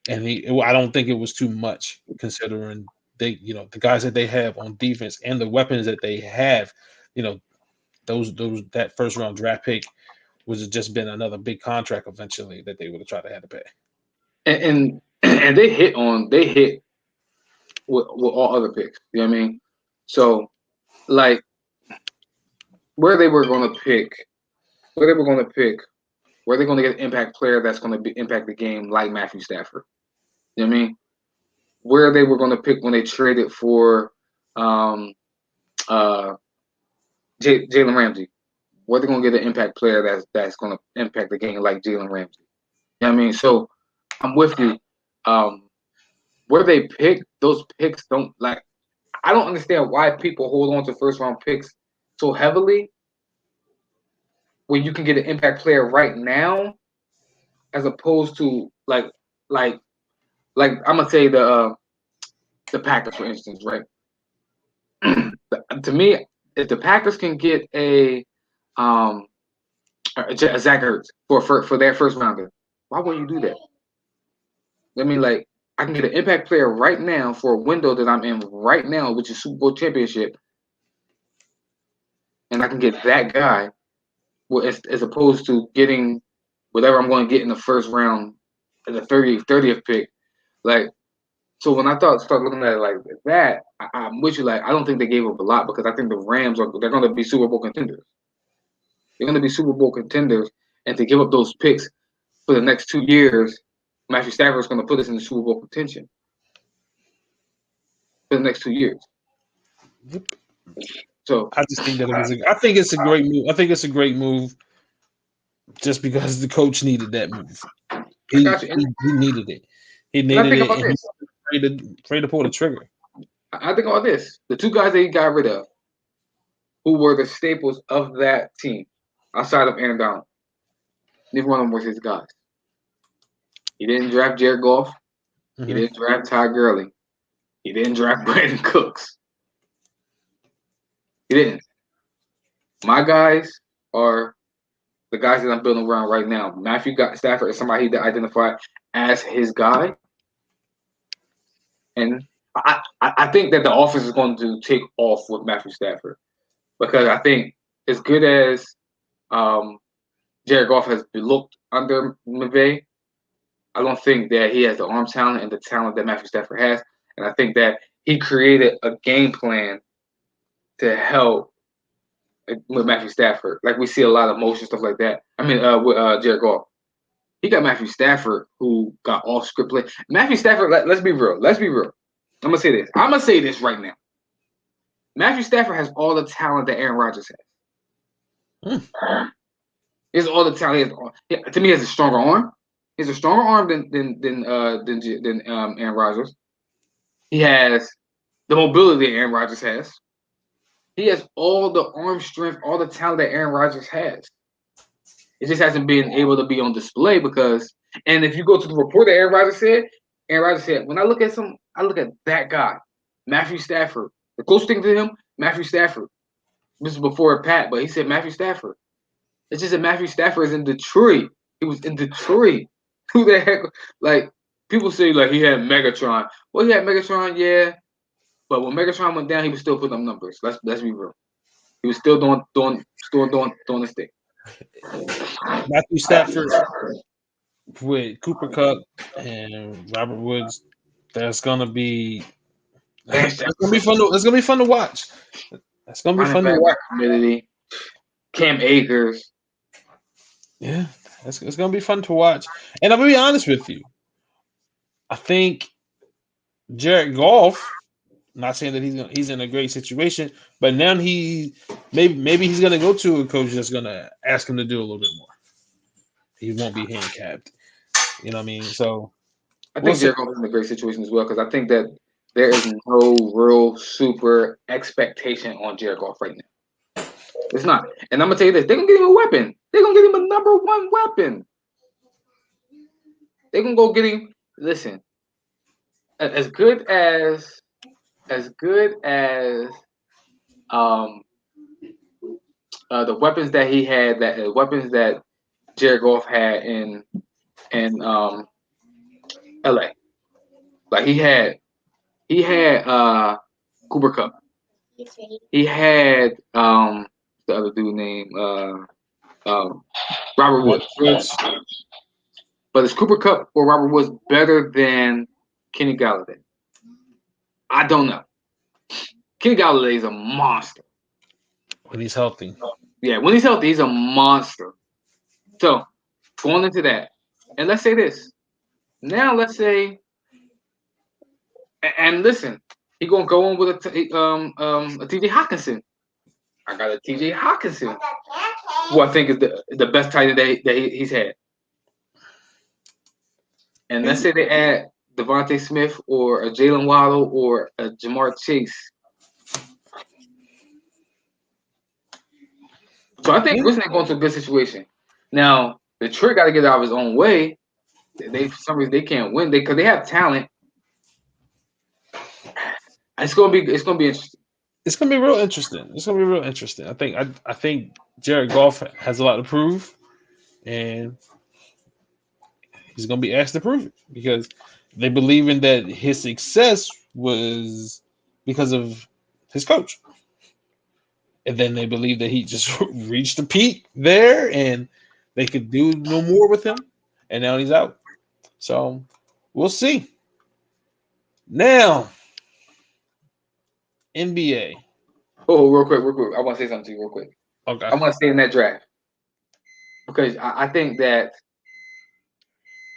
B: and I don't think it was too much considering the guys that they have on defense and the weapons that they have. That first round draft pick would have just been another big contract eventually that they would have tried to have to pay.
A: And they hit with all other picks. You know what I mean? So, like, where they were going to pick, where they're going to get an impact player that's going to impact the game like Matthew Stafford. You know what I mean? Where they were going to pick when they traded for Jalen Ramsey. Where they're going to get an impact player that's going to impact the game like Jalen Ramsey. You know what I mean? So, I'm with you. Where they pick, those picks don't like. I don't understand why people hold on to first round picks so heavily when you can get an impact player right now, as opposed to like I'm gonna say the Packers, for instance, right? To me, if the Packers can get a Zach Ertz for their first rounder, why wouldn't you do that? I mean, like, I can get an impact player right now for a window that I'm in right now, which is Super Bowl championship, and I can get that guy, as opposed to getting whatever I'm going to get in the first round, in the 30th pick. Like, so when I start looking at it like that, I'm with you. Like, I don't think they gave up a lot because I think the Rams they're going to be Super Bowl contenders. They're going to be Super Bowl contenders, and to give up those picks for the next 2 years, Matthew Stafford is going to put us in the Super Bowl contention for the next 2 years. So
B: I just think that I think it's a great move. I think it's a great move just because the coach needed that move. He needed it. He needed it, and he's afraid to pull the trigger.
A: I think about this: the two guys that he got rid of, who were the staples of that team, outside of Aaron Donald, neither one of them was his guys. He didn't draft Jared Goff. Mm-hmm. He didn't draft Todd Gurley. He didn't draft Brandon Cooks. He didn't. My guys are the guys that I'm building around right now. Matthew Stafford is somebody that identified as his guy. And I think that the offense is going to take off with Matthew Stafford, because I think as good as Jared Goff has looked under McVay, I don't think that he has the arm talent and the talent that Matthew Stafford has. And I think that he created a game plan to help with Matthew Stafford. Like, we see a lot of motion, stuff like that. I mean, with Jared Goff. He got Matthew Stafford, who got off script play. Matthew Stafford, let's be real. I'm going to say this right now. Matthew Stafford has all the talent that Aaron Rodgers has. He has all the talent. To me, he has a stronger arm. He has a stronger arm than Aaron Rodgers. He has the mobility that Aaron Rodgers has. He has all the arm strength, all the talent that Aaron Rodgers has. It just hasn't been able to be on display because, and if you go to the report that Aaron Rodgers said, when I look at that guy, Matthew Stafford. The closest thing to him, Matthew Stafford. This is before Pat, but he said Matthew Stafford. It's just that Matthew Stafford is in Detroit. He was in Detroit. Who the heck? Like, people say like he had Megatron. Well, he had Megatron, yeah. But when Megatron went down, he was still putting up numbers. Let's be real. He was still doing his thing.
B: Matthew Stafford with Cooper Kupp and Robert Woods. That's gonna be
A: Vance
B: It's gonna be fun. It's gonna be fun to watch. It's gonna be
A: running
B: fun to
A: back
B: watch.
A: committee, Cam Akers.
B: Yeah, it's gonna be fun to watch. And I'm gonna be honest with you. I think Jared Goff. Not saying that he's in a great situation, but now maybe he's gonna go to a coach that's gonna ask him to do a little bit more. He won't be handicapped. You know what I mean? So
A: I
B: we'll
A: think
B: see.
A: Jared Goff is in a great situation as well because I think that there is no real super expectation on Jared Goff right now. It's not. And I'm gonna tell you this: they're gonna get him a weapon. They're gonna get him a number one weapon. They're gonna go get him. Listen, as good as um the weapons that he had, that weapons that Jared Goff had in LA. Like he had Cooper Cup. He had the other dude named Robert Woods.
B: Woods.
A: But is Cooper Cup or Robert Woods better than Kenny Galladay? I don't know. Kenny Galladay is a monster.
B: When he's healthy.
A: Yeah, when he's healthy, he's a monster. So going into that, and let's say this. Now let's say, and listen, he gonna go on with a T.J. Hawkinson. I got a T.J. Hawkinson, who I think is the best tight end that he's had. And let's say they add Devontae Smith or a Jalen Waddle or a Jamar Chase. So I think Richardson going to a good situation. Now Detroit got to get out of his own way. They for some reason they can't win because they have talent. It's gonna be interesting.
B: It's gonna be real interesting. It's gonna be real interesting. I think Jared Goff has a lot to prove, and he's gonna be asked to prove it because they believe in that his success was because of his coach. And then they believe that he just reached the peak there and they could do no more with him. And now he's out. So we'll see. Now, NBA.
A: Oh, real quick. I want to say something to you real quick.
B: Okay.
A: I want to stay in that draft because I think that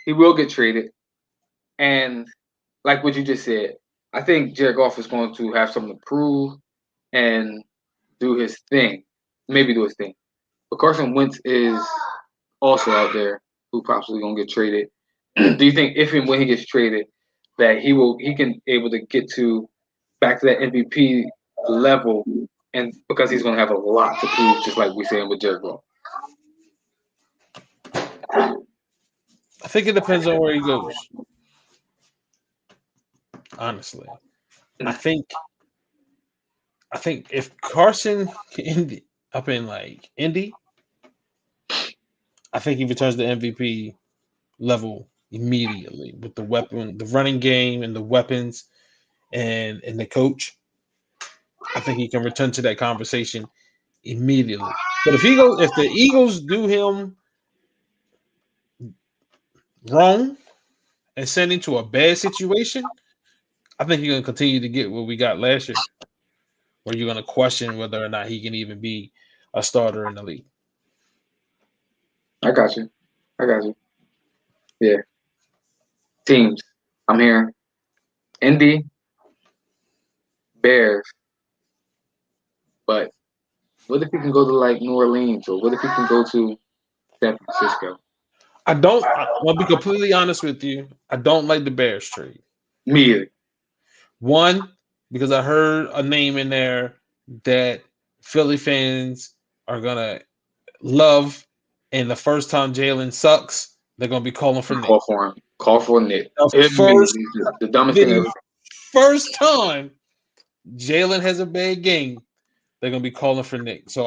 A: he will get traded. And like what you just said, I think Jared Goff is going to have something to prove and do his thing. Maybe do his thing. But Carson Wentz is also out there who possibly gonna get traded. Do you think if and when he gets traded that he can able to get to back to that MVP level and because he's gonna have a lot to prove, just like we saying with Jared Goff?
B: I think it depends on where he goes. Honestly. I think if Carson up in like Indy, I think he returns to MVP level immediately with the weapon, the running game, and the weapons, and the coach. I think he can return to that conversation immediately. But if the Eagles do him wrong and send him to a bad situation, I think you're gonna continue to get what we got last year, where you're gonna question whether or not he can even be a starter in the league.
A: I got you. Yeah. Teams. I'm hearing Indy, Bears. But what if he can go to like New Orleans or what if he can go to San Francisco?
B: I'll be completely honest with you. I don't like the Bears trade.
A: Me either.
B: One, because I heard a name in there that Philly fans are gonna love, and the first time Jalen sucks, they're gonna be calling for Nick.
A: Call for him. Call for Nick. The dumbest thing ever.
B: First time Jalen has a bad game, they're gonna be calling for Nick. So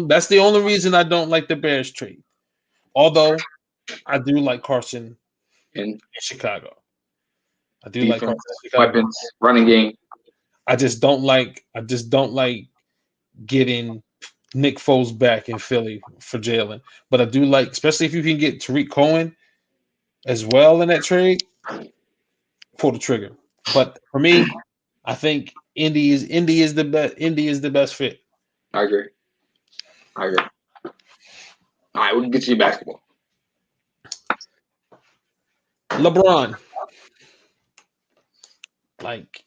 B: that's the only reason I don't like the Bears trade. Although I do like Carson in Chicago. I do like Carson in Chicago.
A: Weapons, running game.
B: I just don't like getting Nick Foles back in Philly for Jalen. But I do like, especially if you can get Tariq Cohen as well in that trade, pull the trigger. But for me, I think Indy is the best. Indy is the best fit.
A: I agree. All right, we can get you basketball.
B: LeBron, like,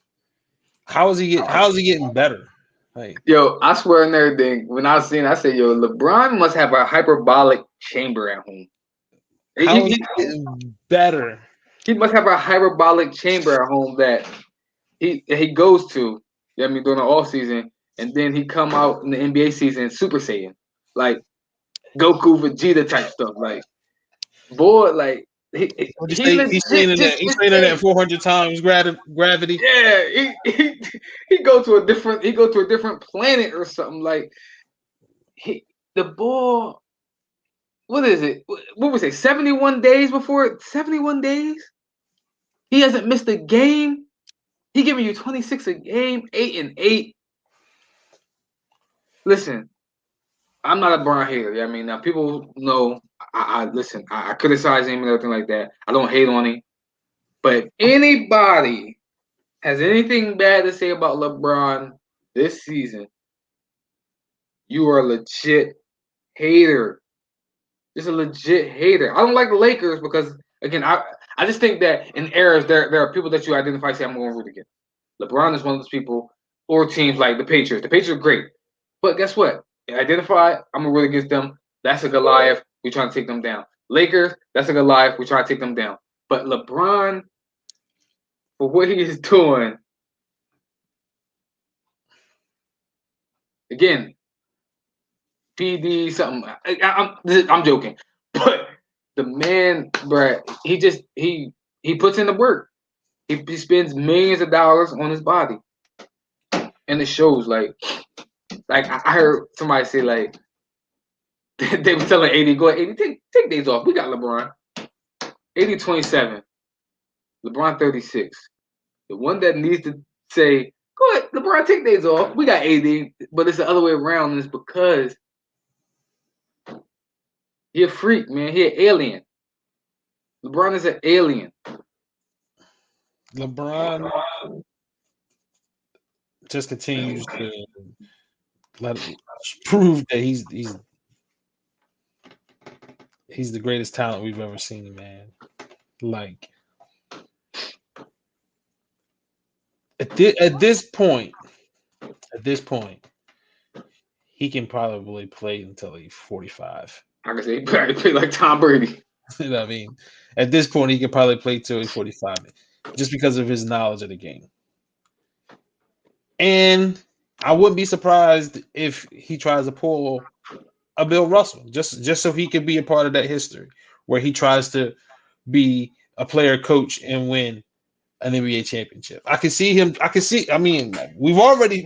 B: how is he getting better? Like,
A: Yo, I swear on everything. When I was seeing, I said, "Yo, LeBron must have a hyperbolic chamber at home.
B: how is he getting better?
A: He must have a hyperbolic chamber at home that he goes to. You know what I mean, during the off season, and then he come out in the NBA season Super Saiyan, like Goku, Vegeta type stuff. Like, boy, like
B: What you
A: he
B: say? He's
A: legit
B: training that.
A: just
B: He's training that 400 times gravity.
A: yeah. He go to a different planet or something. Like the ball. What is it? What was it? 71 days before it? 71 days. He hasn't missed a game. He giving you 26 a game, 8-8. Listen, I'm not a Bron hater. I mean, now people know I listen. I criticize him and everything like that. I don't hate on him. But if anybody has anything bad to say about LeBron this season, you are a legit hater. Just a legit hater. I don't like the Lakers because again, I just think that in eras there are people that you identify and say I'm going to root against. LeBron is one of those people, or teams like the Patriots. The Patriots are great. But guess what? Identify, I'm gonna root against them. That's a Goliath. We're trying to take them down. Lakers, that's a Goliath. We're trying to take them down. But LeBron, for what he is doing, again, PD something. I'm joking, but the man, bruh, he puts in the work. He spends millions of dollars on his body, and it shows. Like I heard somebody say like they were telling AD, go ahead, AD, take days off. We got LeBron. AD 27, LeBron 36. The one that needs to say, go ahead, LeBron, take days off. We got AD, but it's the other way around. And it's because he a freak, man. He an alien. LeBron is an alien.
B: LeBron just continues to prove that he's the greatest talent we've ever seen, man. Like at this point, he can probably play until he's 45.
A: I can say he probably play like Tom Brady.
B: You know what I mean? At this point, he could probably play till he's 45, just because of his knowledge of the game. And I wouldn't be surprised if he tries to pull a Bill Russell, just so he could be a part of that history, where he tries to be a player coach and win an NBA championship. I can see him. I mean, we've already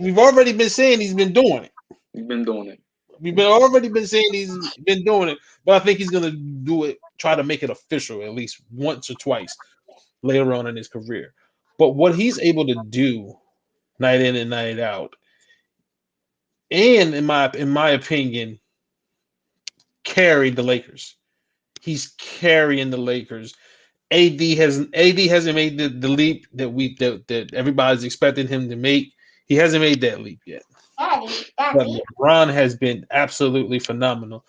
B: been saying he's been doing it.
A: He's been doing it.
B: We've already been saying he's been doing it, but I think he's gonna do it. Try to make it official at least once or twice later on in his career. But what he's able to do night in and night out, and in my opinion, carried the Lakers. He's carrying the Lakers. AD hasn't made the leap that everybody's expecting him to make. He hasn't made that leap yet. But LeBron has been absolutely phenomenal.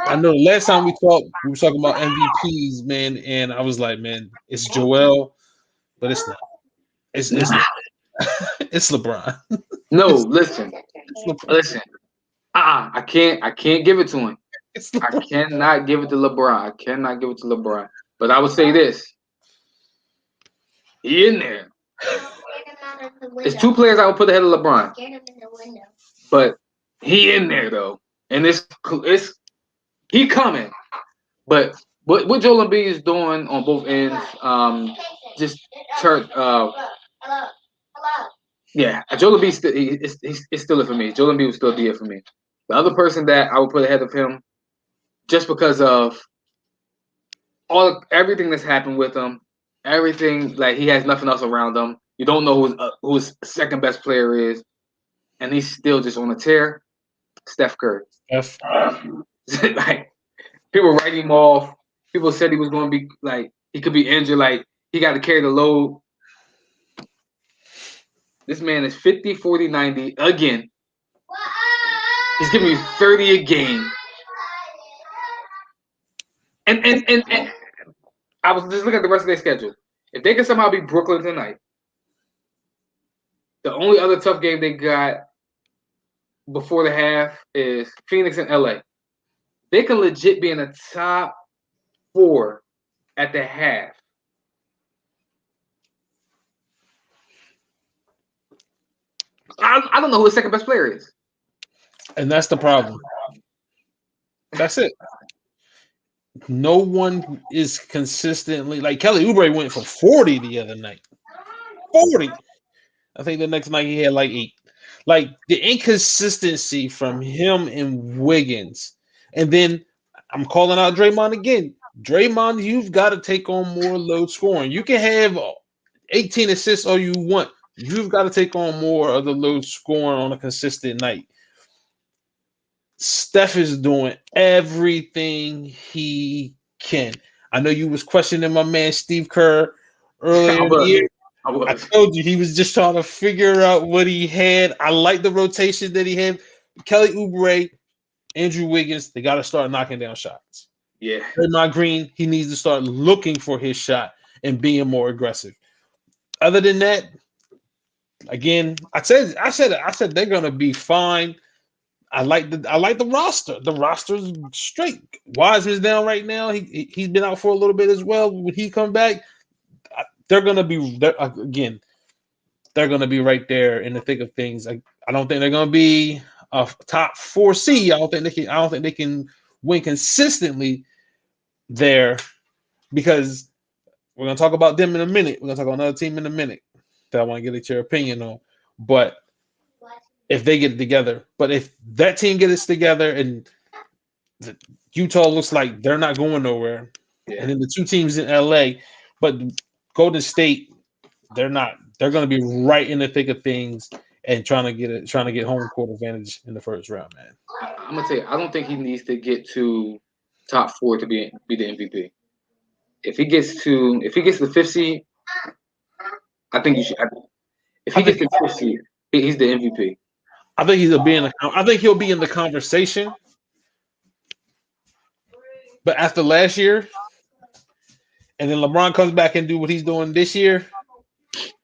B: I know the last time we talked, we were talking about MVPs, man, and I was like, man, it's Joel, but it's not. It's it's LeBron.
A: No, listen. I can't give it to him. I cannot give it to LeBron. But I would say this. He in there. There's two players I would put ahead of LeBron. But he in there though. And it's he coming. But what Joel Embiid is doing on both ends, yeah, Joel Embiid is still it for me. Joel Embiid will still be it for me. The other person that I would put ahead of him, just because of everything that's happened with him, everything, like he has nothing else around him. You don't know who his second best player is, and he's still just on a tear. Steph Curry. Like people write him off. People said he was going to be like he could be injured. Like he got to carry the load. This man is 50, 40, 90 again. He's giving me 30 a game. And I was just looking at the rest of their schedule. If they can somehow beat Brooklyn tonight, the only other tough game they got before the half is Phoenix and LA. They can legit be in the top 4 at the half. I don't know who the second best player is.
B: And that's the problem. That's it. No one is consistently like Kelly Oubre went for 40 the other night. 40. I think the next night he had like 8. Like the inconsistency from him and Wiggins. And then I'm calling out Draymond again. Draymond, you've got to take on more load scoring. You can have 18 assists all you want. You've got to take on more of the load scoring on a consistent night. Steph is doing everything he can. I know you was questioning my man Steve Kerr earlier in the year. I told you he was just trying to figure out what he had. I like the rotation that he had. Kelly Oubre, Andrew Wiggins, they got to start knocking down shots.
A: Yeah.
B: Draymond Green, he needs to start looking for his shot and being more aggressive. Other than that, again, I said they're gonna be fine. I like the roster. The roster's straight. Wiseman's down right now. He's been out for a little bit as well. When he come back, they're gonna be again. They're gonna be right there in the thick of things. I don't think they're gonna be a top 4 seed. I don't think they can win consistently there because we're gonna talk about them in a minute. We're gonna talk about another team in a minute that I want to get your opinion on. But if they get it together, but if that team gets it together and Utah looks like they're not going nowhere, and then the 2 teams in LA, but Golden State, they're not. They're going to be right in the thick of things and trying to get home court advantage in the first round, man.
A: I'm gonna tell you, I don't think he needs to get to top 4 to be the MVP. If he gets to the 5th seed, I think you should. If he gets to the 5th seed, he's the MVP.
B: I think he'll be in the conversation. But after last year, and then LeBron comes back and do what he's doing this year,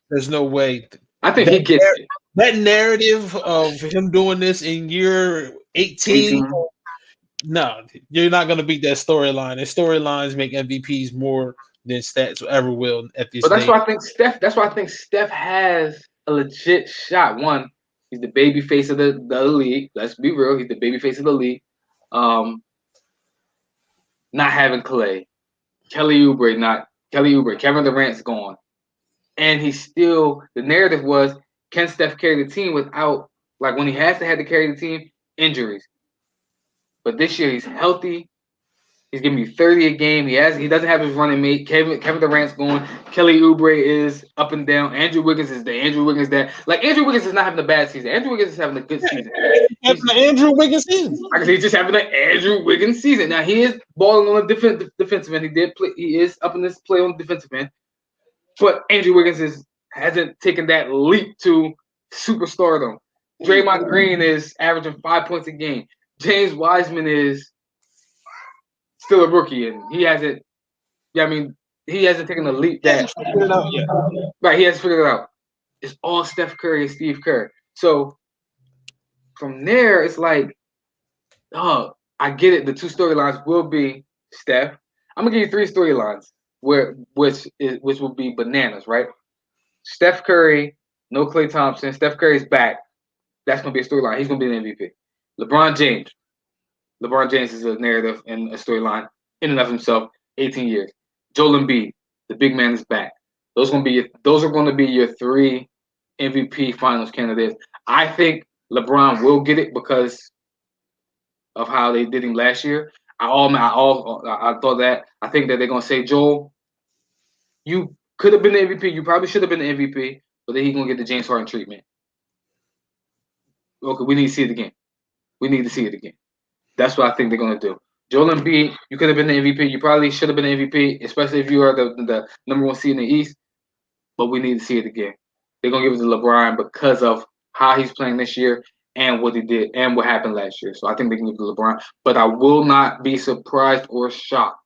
B: there's no way.
A: I think he gets it.
B: That narrative of him doing this in year 18. No, you're not going to beat that storyline. And storylines make MVPs more than stats ever will at this.
A: But that's why I think Steph. That's why I think Steph has a legit shot. One, he's the baby face of the league. Let's be real. He's the baby face of the league. Not having Clay, Kelly Oubre, Kevin Durant's gone, and he's still. The narrative was, can Steph carry the team without, like when he has to carry the team, injuries? But this year he's healthy. He's giving you 30 a game. He doesn't have his running mate. Kevin Durant's going. Kelly Oubre is up and down. Andrew Wiggins is there. Andrew Wiggins is not having a bad season. Andrew Wiggins is having a good season.
B: He's Andrew Wiggins season.
A: He's just having an Andrew Wiggins season. Now he is balling on the defensive end. He is up in this play on the defensive end. But Andrew Wiggins hasn't taken that leap to superstardom. Draymond Green is averaging 5 points a game. James Wiseman is still a rookie, and he hasn't. He hasn't taken the leap that. Right, he hasn't figured it out. It's all Steph Curry and Steve Kerr. So from there, it's like, I get it. The 2 storylines will be Steph. I'm gonna give you 3 storylines which will be bananas, right? Steph Curry, no Klay Thompson. Steph Curry's back. That's gonna be a storyline. He's gonna be the MVP. LeBron James. LeBron James is a narrative and a storyline in and of himself. 18 years. Joel Embiid, the big man, is back. Those are going to be your 3 MVP Finals candidates. I think LeBron will get it because of how they did him last year. I thought that. I think that they're going to say, Joel, you could have been the MVP. You probably should have been the MVP, but then he's going to get the James Harden treatment. Okay, we need to see it again. That's what I think they're going to do. Joel Embiid, you could have been the MVP. You probably should have been the MVP, especially if you are the number 1 seed in the East. But we need to see it again. they're gonna give it to LeBron because of how he's playing this year and what he did and what happened last year. So I think they can give it to LeBron. But I will not be surprised or shocked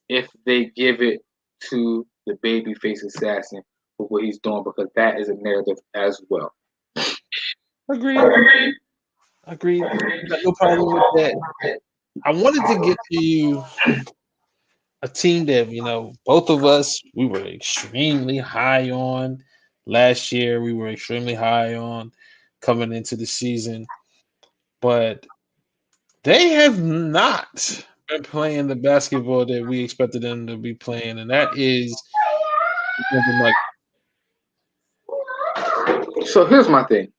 A: if they give it to the babyface assassin for what he's doing, because that is a narrative as well.
B: Agreed. Agreed. Got no problem with that. I wanted to get to you a team that, both of us, we were extremely high on last year. We were extremely high on coming into the season, but they have not been playing the basketball that we expected them to be playing, and that is like.
A: So here's my thing.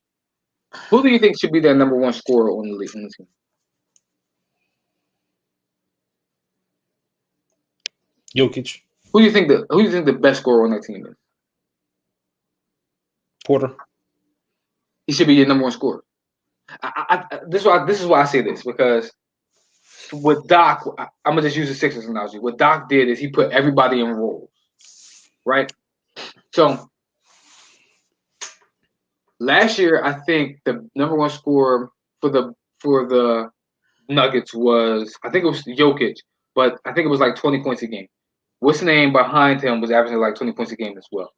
A: Who do you think should be their number one scorer on the league on the team?
B: Jokic.
A: Who do you think the best scorer on that team is?
B: Porter.
A: He should be your number one scorer. This is why I say this, because with Doc, I'm gonna just use the Sixers analogy. What Doc did is he put everybody in roles, right? So last year, I think the number one scorer for the Nuggets was, I think it was Jokic, but I think it was like 20 points a game. What's the name behind him was averaging like 20 points a game as well.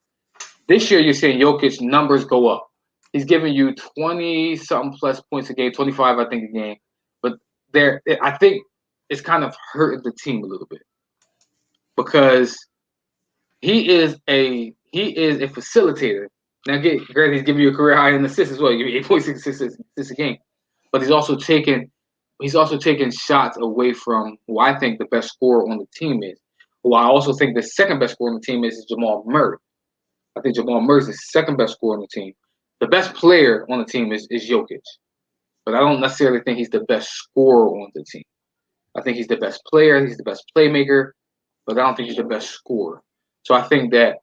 A: This year, you're seeing Jokic's numbers go up. He's giving you 20-something plus points a game, 25, I think, a game. But I think it's kind of hurting the team a little bit, because he is a facilitator. Now, granted, he's giving you a career high in assists as well. You 8.6 assists a game, but he's also taking shots away from who I think the best scorer on the team is. Who I also think the second best scorer on the team is Jamal Murray. I think Jamal Murray is the second best scorer on the team. The best player on the team is Jokic, but I don't necessarily think he's the best scorer on the team. I think he's the best player. He's the best playmaker, but I don't think he's the best scorer. So I think that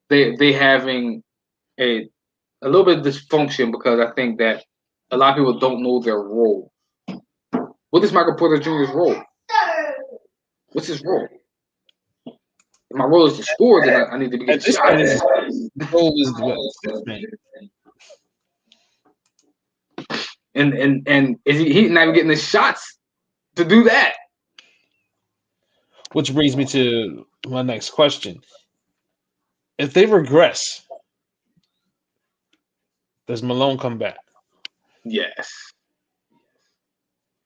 A: they having a little bit of dysfunction, because I think that a lot of people don't know their role. What is Michael Porter Jr.'s role? What's his role? If my role is to score, then I need to be getting shots.
B: The role is what?
A: And is he's not even getting the shots to do that.
B: Which brings me to my next question. If they regress, does Malone come back?
A: Yes.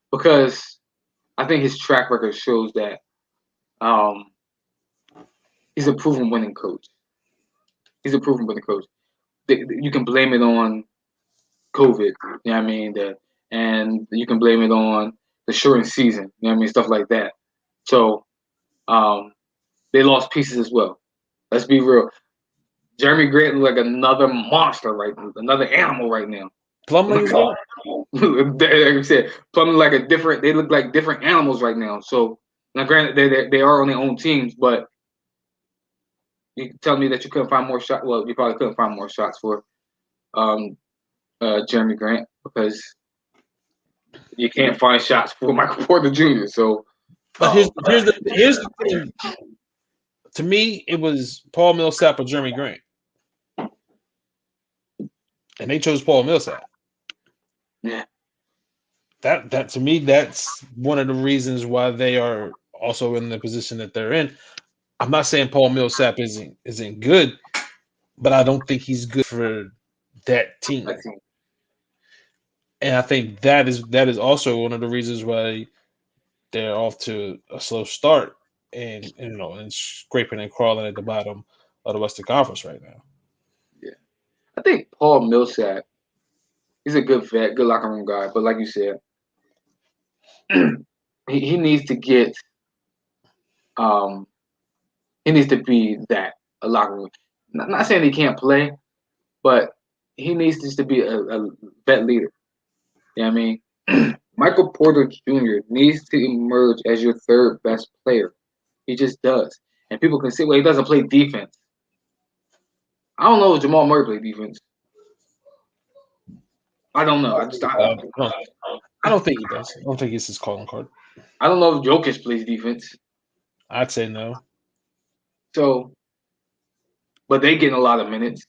A: Because I think his track record shows that he's a proven winning coach. He's a proven winning coach. You can blame it on COVID, you know what I mean? And you can blame it on the shortened season, you know what I mean? Stuff like that. So they lost pieces as well. Let's be real. Jeremy Grant looks like another monster another animal right now.
B: Plumlee as well?
A: Like I said, Plumlee they look like different animals right now. So now granted they are on their own teams, but you can tell me that you couldn't find more shots. Well, you probably couldn't find more shots for Jeremy Grant, because you can't find shots for Michael Porter Jr. So
B: but here's the thing. To me, it was Paul Millsap or Jeremy Grant. And they chose Paul Millsap.
A: Yeah.
B: That to me, that's one of the reasons why they are also in the position that they're in. I'm not saying Paul Millsap isn't good, but I don't think he's good for that team. And I think that is also one of the reasons why they're off to a slow start and scraping and crawling at the bottom of the Western Conference right now.
A: Yeah. I think Paul Millsap, he's a good vet, good locker room guy, but like you said, he needs to get he needs to be that a locker room. Not saying he can't play, but he needs just to be a vet leader. You know what I mean? Michael Porter Jr. needs to emerge as your third best player. He just does. And people can say, well, he doesn't play defense. I don't know if Jamal Murray plays defense. I don't know.
B: I don't think he does. I don't think it's his calling card.
A: I don't know if Jokic plays defense.
B: I'd say no.
A: So, but they getting a lot of minutes.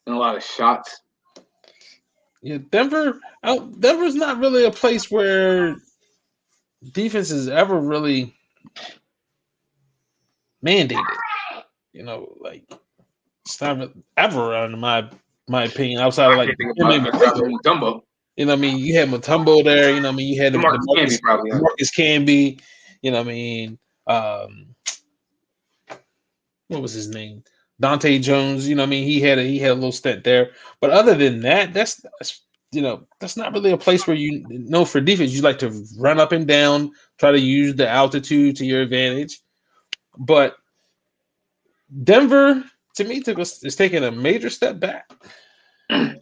A: and a lot of shots.
B: Yeah, Denver's not really a place where defense is ever really mandated. Like it's not ever, in my opinion, outside of
A: I
B: like
A: can't think
B: Jimmy
A: about
B: McGregor.
A: Mutombo.
B: You know what I mean? You had Mutombo there. You know what I mean? You had the
A: Marcus Camby
B: Marcus,
A: probably.
B: Marcus Camby. You know what I mean? What was his name? Dante Jones. You know what I mean? He had a little stint there. But other than that, that's not really a place where you know for defense. You like to run up and down, try to use the altitude to your advantage. But Denver, to me, is taking a major step back.
A: Yeah.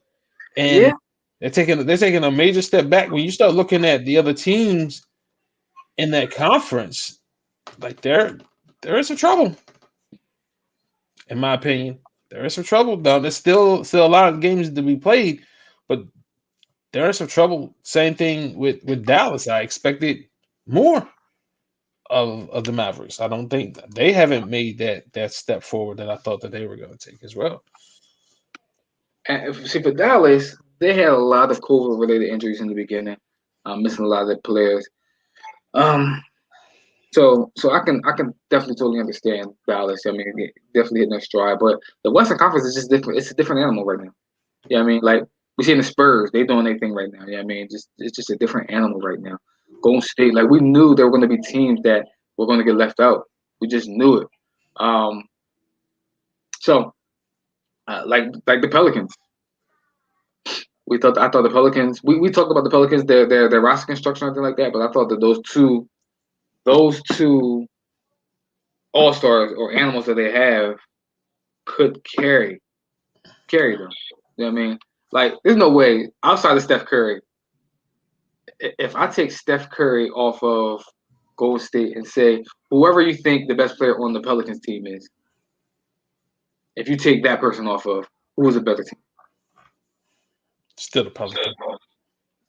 B: And they're taking a major step back when you start looking at the other teams in that conference. Like there is some trouble, in my opinion. There is some trouble. Though there's still a lot of games to be played, but there is some trouble. Same thing with Dallas. I expected more of the Mavericks. I don't think they haven't made that step forward that I thought that they were going to take as well.
A: And see, for Dallas, they had a lot of COVID-related injuries in the beginning, missing a lot of their players. Um, so I can definitely totally understand Dallas. I mean, they definitely hitting their stride, but the Western Conference is just different. It's a different animal right now. Yeah, I mean, like we see in the Spurs, they doing their thing right now. Yeah, I mean, just it's just a different animal right now. Golden State, like we knew there were going to be teams that were going to get left out. We just knew it. Um, so like the Pelicans. I thought the Pelicans. We talked about the Pelicans, their roster construction, or anything like that. But I thought that those two all stars or animals that they have could carry them. You know what I mean? Like, there's no way outside of Steph Curry. If I take Steph Curry off of Golden State and say whoever you think the best player on the Pelicans team is, if you take that person off of, who is a better team?
B: Still the Pelicans.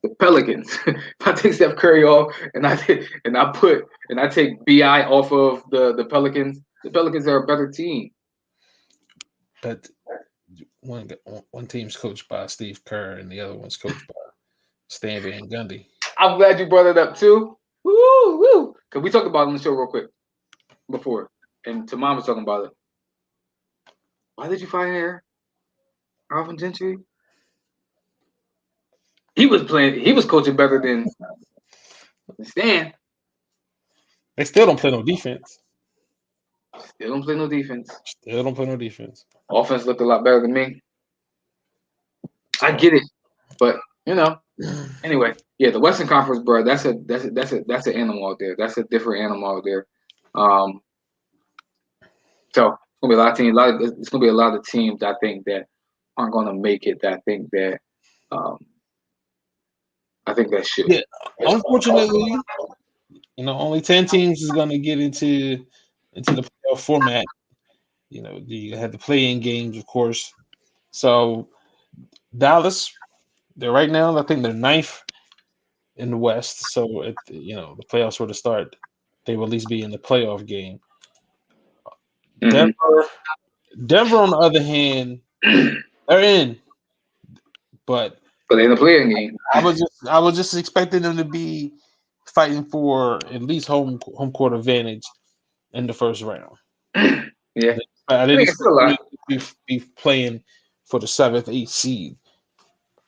A: The Pelicans. If I take Steph Curry off and I take Bi off of the Pelicans are a better team.
B: But one team's coached by Steve Kerr and the other one's coached by Stan Van Gundy.
A: I'm glad you brought it up too. Woo woo. Cause we talked about it on the show real quick before, and Tamam was talking about it. Why did you fire Alvin Gentry? He was playing. He was coaching better than Stan.
B: They still don't play no defense.
A: Still don't play no defense.
B: Still don't play no defense.
A: Offense looked a lot better than me. I get it, but anyway, yeah, the Western Conference, bro. That's an animal out there. That's a different animal out there. So it's gonna be a lot of teams. It's gonna be a lot of teams I think that aren't gonna make it. Um, I think that should.
B: Yeah, unfortunately, only 10 teams is going to get into the playoff format. You have the play-in games, of course. So Dallas, they're right now, I think they're ninth in the West. So the playoffs were to start, they will at least be in the playoff game.
A: Mhm.
B: Denver, on the other hand, they're in, but
A: in the playing game,
B: I was just expecting them to be fighting for at least home court advantage in the first round.
A: yeah,
B: I
A: I
B: didn't
A: think it's
B: expect
A: still a
B: them
A: lot.
B: to be playing for the 7th, 8th seed.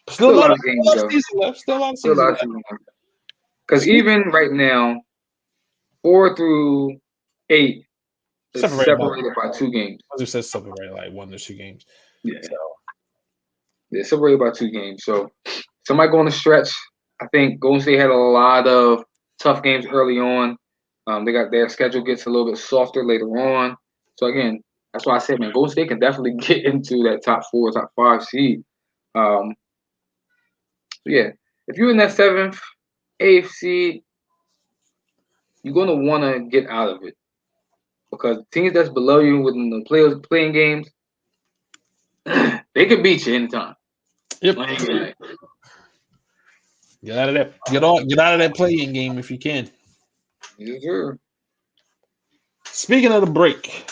B: Still
A: Still
B: a
A: a
B: lot
A: lot
B: of
A: of games though.
B: season left. Still a lot of
A: Still a
B: season
A: lot of
B: left.
A: season. Because even right now, 4 through 8 is separated by 2 games.
B: I just said something right, like 1 or 2 games.
A: Yeah,
B: So
A: they're separated by 2 games. So somebody going to stretch. I think Golden State had a lot of tough games early on. They got their schedule gets a little bit softer later on. So again, that's why I said, man, Golden State can definitely get into that top 4, top 5 seed. Um, yeah, if you're in that 7th, 8th seed, you're gonna want to get out of it because teams that's below you within the playing games, they can beat you anytime.
B: yep.
A: Like,
B: Get out of that. Get out of that play-in game if you can.
A: yes, sir.
B: Speaking of the break,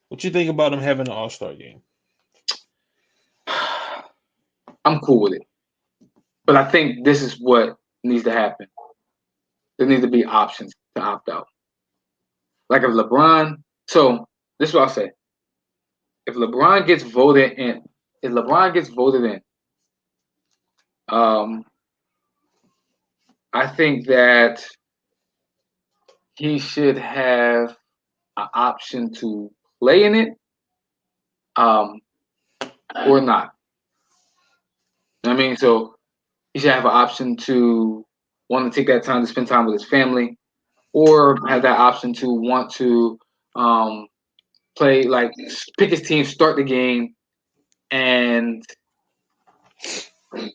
B: what you think about them having an All-Star game
A: I'm cool with it. But I think this is what needs to happen. There needs to be options to opt out. Like if LeBron, so this is what I'll say. If LeBron gets voted in, um, I think that he should have an option to play in it, or not. I mean, so he should have an option to want to take that time to spend time with his family, or have that option to want to play, like pick his team, start the game, and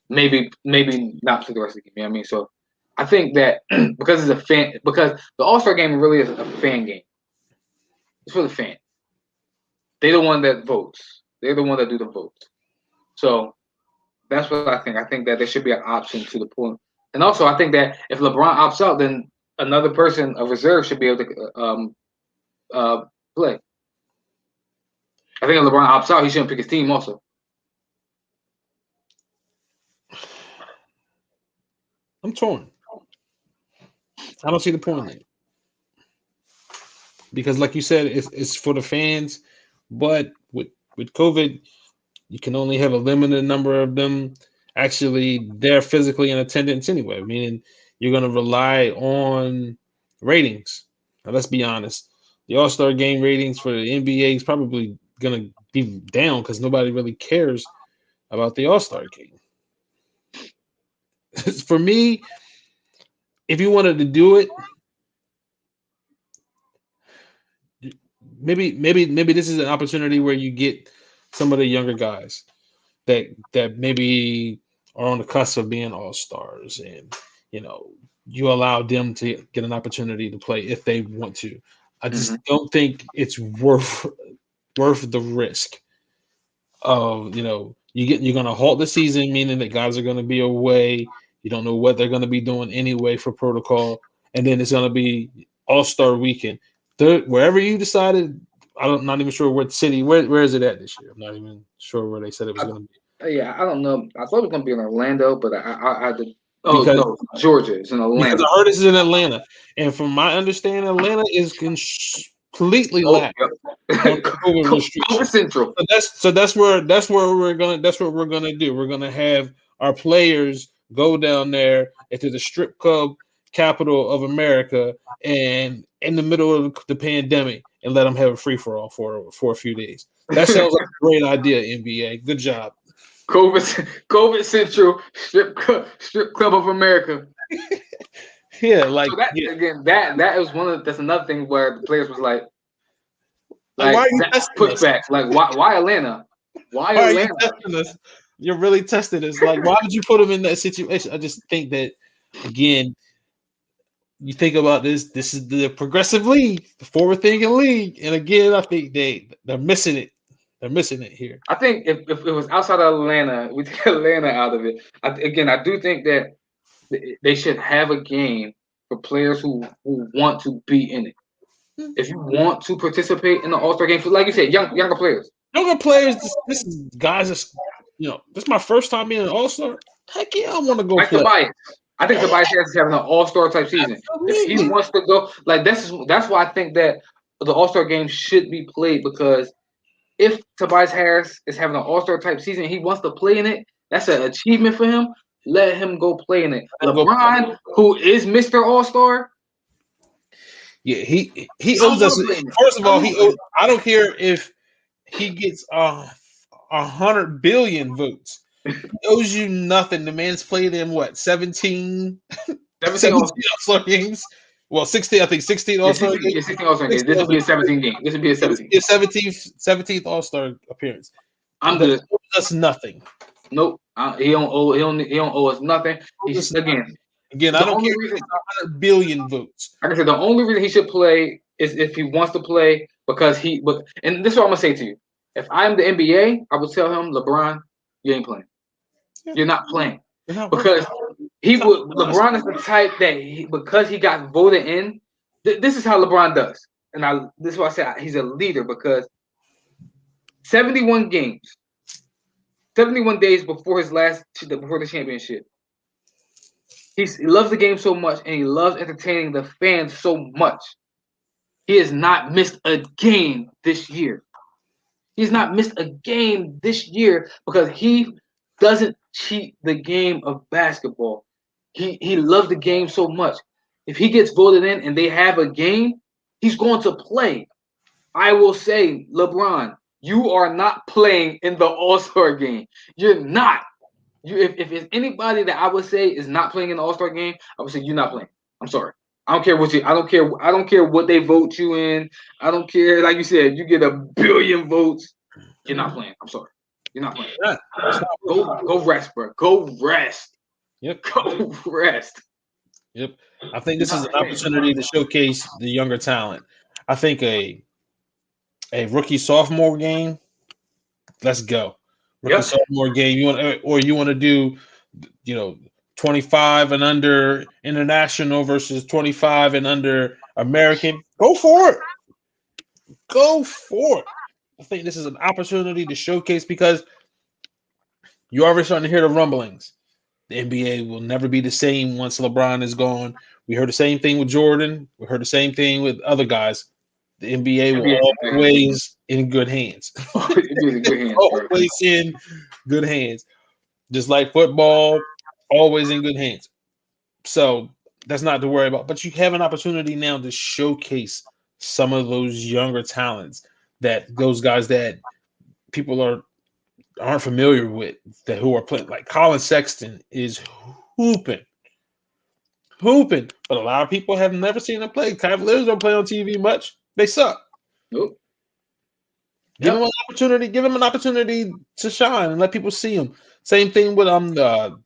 A: maybe not play the rest of the game. You know what I mean? So I think that because because the All-Star game really is a fan game. It's for the fans. They're the one that votes. They're the one that do the votes. So that's what I think. I think that there should be an option to the point. And also, I think that if LeBron opts out, then another person, a reserve, should be able to play. I think if LeBron opts out, he shouldn't pick his team also.
B: I'm torn. I don't see the point in it. Because like you said, it's for the fans, but with COVID, you can only have a limited number of them actually there physically in attendance anyway, meaning you're going to rely on ratings. Now, let's be honest. The All-Star game ratings for the NBA is probably going to be down because nobody really cares about the All-Star game. For me, if you wanted to do it, maybe this is an opportunity where you get some of the younger guys that maybe are on the cusp of being all-stars, and you allow them to get an opportunity to play if they want to. I just don't think it's worth the risk of you're going to halt the season, meaning that guys are going to be away. You don't know what they're going to be doing anyway for protocol, and then it's going to be All-Star weekend. Wherever you decided, I'm not even sure what city. Where is it at this year? I'm not even sure where they said it was going to be.
A: Yeah, I don't know. I thought it was going to be in Orlando, but I did. Oh, because, no, Georgia. It's in Atlanta.
B: Because I heard this is in Atlanta, and from my understanding, Atlanta is completely lax.
A: COVID central.
B: So that's what we're gonna do. We're gonna have our players go down there into the strip club capital of America, and in the middle of the pandemic, and let them have a free for all for a few days. That sounds like a great idea, NBA. Good job.
A: COVID central strip club of America.
B: Yeah, like
A: so again, that was that's another thing where the players was like
B: why are you
A: pushback? Like why Atlanta? Why Atlanta?
B: Are you testing us? You're really testing us. Like, why would you put them in that situation? I just think that, again, you think about this. This is the progressive league, the forward-thinking league, and again, I think they're missing it. They're missing it here.
A: I think if it was outside of Atlanta, we take Atlanta out of it. I do think that they should have a game for players who want to be in it. If you want to participate in the All-Star game, like you said, younger players.
B: Younger players, this is guys. This is my first time being an All-Star. Heck yeah, I want to go
A: like
B: play.
A: Tobias. I think Tobias Harris is having an All-Star type season. Absolutely. If he wants to go, like that's why I think that the All-Star game should be played, because if Tobias Harris is having an All-Star type season, he wants to play in it. That's an achievement for him. Let him go play in it. LeBron, who is Mr. All-Star.
B: Yeah, he owes us. First of all, I don't care if he gets 100 billion votes. He owes you nothing. The man's played in what 17 All-Star games. Well, 16. I think 16 All-Star games.
A: 16 All-Star games. This would be a 17 game. This would be a 17.
B: 17th All-Star appearance.
A: I'm good.
B: That's nothing.
A: Nope. He don't owe us nothing.
B: Again, I don't care if it's 100 billion votes.
A: Like I said, the only reason he should play is if he wants to play, because and this is what I'm gonna say to you. If I'm the NBA, I would tell him, LeBron, you ain't playing. Yeah. You're not playing. Because LeBron is the type that because he got voted in, this is how LeBron does. And this is why I say he's a leader, because 71 games, 71 days before before the championship. He loves the game so much, and he loves entertaining the fans so much. He has not missed a game this year. He's not missed a game this year because he doesn't cheat the game of basketball. He loves the game so much. If he gets voted in and they have a game, he's going to play. I will say, LeBron, you are not playing in the All-Star game. You're not. If it's anybody that I would say is not playing in the All-Star game, I would say you're not playing. I'm sorry. I don't care what you. I don't care what they vote you in. I don't care. Like you said, you get 1 billion votes. You're not playing. I'm sorry. You're not playing. Go rest, bro. Go rest.
B: Yep.
A: Go rest.
B: Yep. I think this is an opportunity to showcase the younger talent. I think a rookie sophomore game. Let's go. Rookie sophomore game. You want to do, 25 and under international versus 25 and under American. Go for it. Go for it. I think this is an opportunity to showcase because you're already starting to hear the rumblings. The NBA will never be the same once LeBron is gone. We heard the same thing with Jordan. We heard the same thing with other guys. The NBA will always in good hands. Always in good hands. Just like football, always in good hands. So that's not to worry about. But you have an opportunity now to showcase some of those younger talents, that those guys that people aren't familiar with, that who are playing. Like Colin Sexton is hooping. But a lot of people have never seen him play. Cavaliers don't play on TV much. They suck.
A: Nope.
B: Give him an opportunity. Give him an opportunity to shine and let people see him. Same thing with the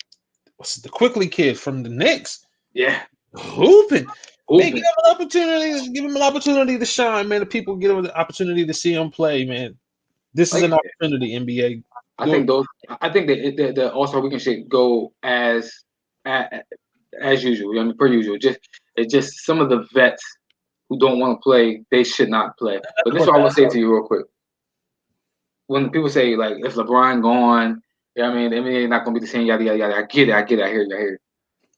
B: Quickly kid from the Knicks.
A: Yeah,
B: hooping. Man, give him an opportunity. Give him an opportunity to shine, man. The people get him the opportunity to see him play, man. This is an opportunity, NBA.
A: I think the All-Star Weekend should go as usual. I mean, per usual. It's just some of the vets who don't want to play, they should not play. But this is what I will say to you real quick. When people say, like, if LeBron gone, I mean, the NBA not going to be the same, yada, yada, yada. I get it. I hear you.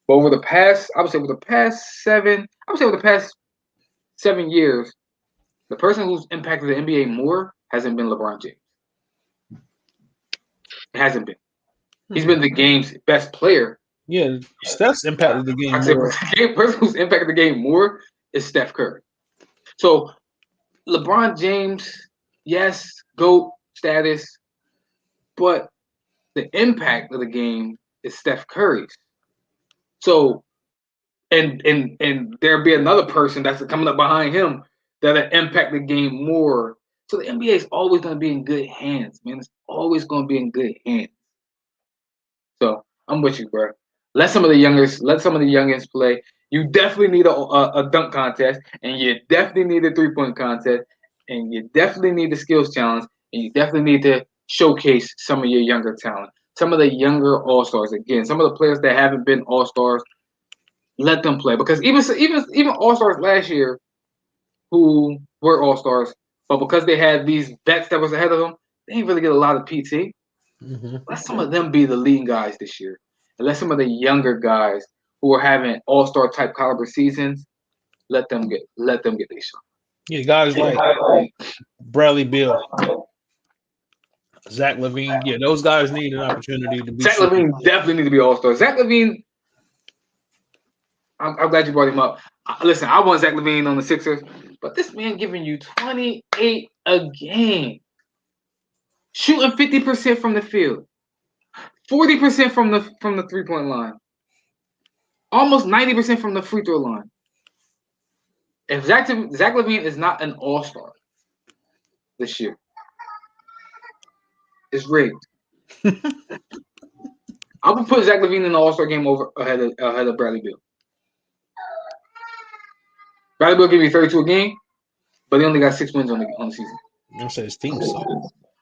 A: But over the past 7 years, the person who's impacted the NBA more hasn't been LeBron James. It hasn't been. He's been the game's best player.
B: Yeah, Steph's impacted the game more.
A: The person who's impacted the game more is Steph Curry. So LeBron James, yes, GOAT status, but the impact of the game is Steph Curry's. So, and there'll be another person that's coming up behind him that'll impact the game more. So the NBA is always going to be in good hands, man. It's always going to be in good hands. So I'm with you, bro. Let some of the youngest play. You definitely need a dunk contest, and you definitely need a 3-point contest, and you definitely need the skills challenge, and you definitely need to showcase some of your younger talent. Some of the younger All-Stars, again, some of the players that haven't been All-Stars, let them play. Because even All-Stars last year who were All-Stars, but because they had these vets that was ahead of them, they didn't really get a lot of PT. Mm-hmm. Let some of them be the leading guys this year. And let some of the younger guys who are having All-Star type caliber seasons, let them get their shot.
B: Yeah, guys like Bradley Beal, Zach LaVine. Yeah, those guys need an opportunity to be.
A: Zach LaVine definitely need to be All-Star. Zach LaVine, I'm glad you brought him up. Listen, I want Zach LaVine on the Sixers, but this man giving you 28 a game, shooting 50% from the field, 40% from the 3-point line, almost 90% from the free throw line. If Zach LaVine is not an All-Star this year, it's rigged. I would put Zach LaVine in the All-Star game ahead of Bradley Beal. Bradley Beal gave me 32 a game, but he only got 6 wins on the season.
B: I'm gonna say his team sucks.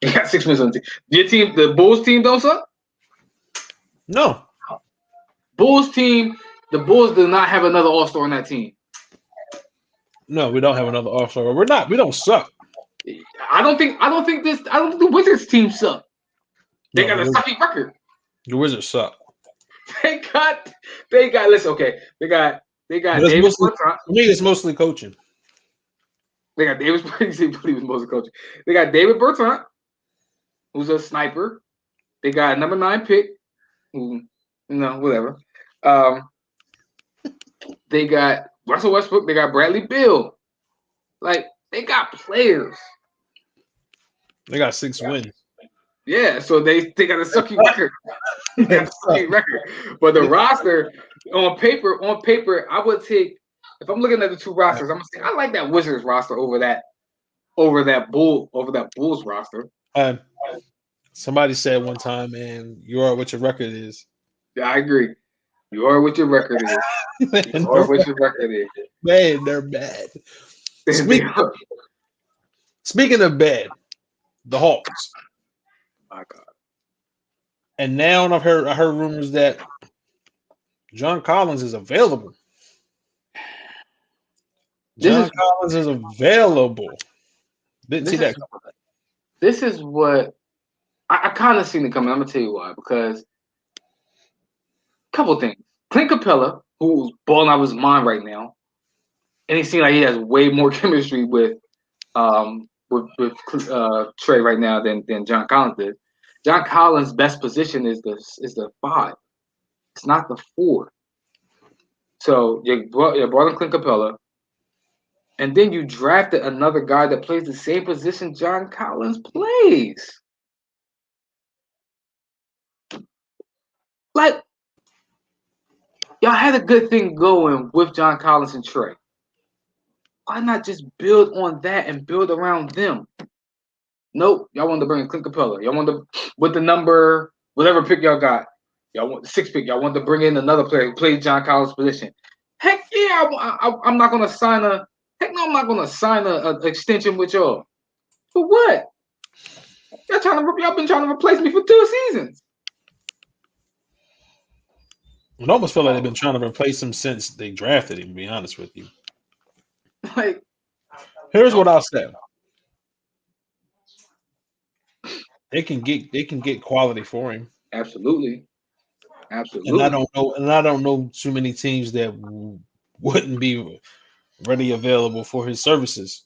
A: He got 6 wins on the team. Your team, the Bulls team, don't suck?
B: No.
A: The Bulls do not have another All-Star on that team.
B: No, we don't have another All-Star. We don't suck.
A: I don't think the Wizards team suck. They
B: No,
A: got a sucky record.
B: the Wizards suck.
A: They got. Listen, okay. They got
B: But it's
A: Davis
B: mostly,
A: Bertans.
B: for me, it's mostly coaching.
A: They got Davis. He was mostly coaching. They got David Bertrand, who's a sniper. They got number 9 pick, who, whatever. They got Russell Westbrook. They got Bradley Beal. Like, they got players.
B: They got 6 wins.
A: Yeah, so they got a sucky record. They got a sucky record. But the roster, on paper, I would take, if I'm looking at the two rosters, I'm gonna say I like that Wizards roster over that Bulls roster.
B: Somebody said one time, man, you are what your record is.
A: Yeah, I agree. You are what your record is. You are what your record is.
B: Man, they're bad.
A: Speaking
B: of bad, the Hawks.
A: My God.
B: And now I heard rumors that John Collins is available. John Collins is available. Didn't see that coming.
A: This is what I kind of seen it coming. I'm gonna tell you why. Because a couple things. Clint Capella, who's balling out of his mind right now, and he seems like he has way more chemistry with Trey right now than John Collins did. John Collins' best position is the 5. It's not the 4. So you brought in Clint Capella, and then you drafted another guy that plays the same position John Collins plays. Like, y'all had a good thing going with John Collins and Trey. Why not just build on that and build around them? Nope. Y'all wanted to bring in Clint Capella. Y'all wanted to, with the number, whatever pick y'all got. Y'all want the 6th pick. Y'all wanted to bring in another player who plays John Collins' position. Heck yeah, I'm not going to sign a extension with y'all. For what? Y'all been trying to replace me for 2 seasons.
B: It almost feel like they've been trying to replace him since they drafted him, to be honest with you.
A: Like,
B: here's what I'll say. They can get quality for him.
A: Absolutely. And
B: I don't know too many teams that wouldn't be ready available for his services.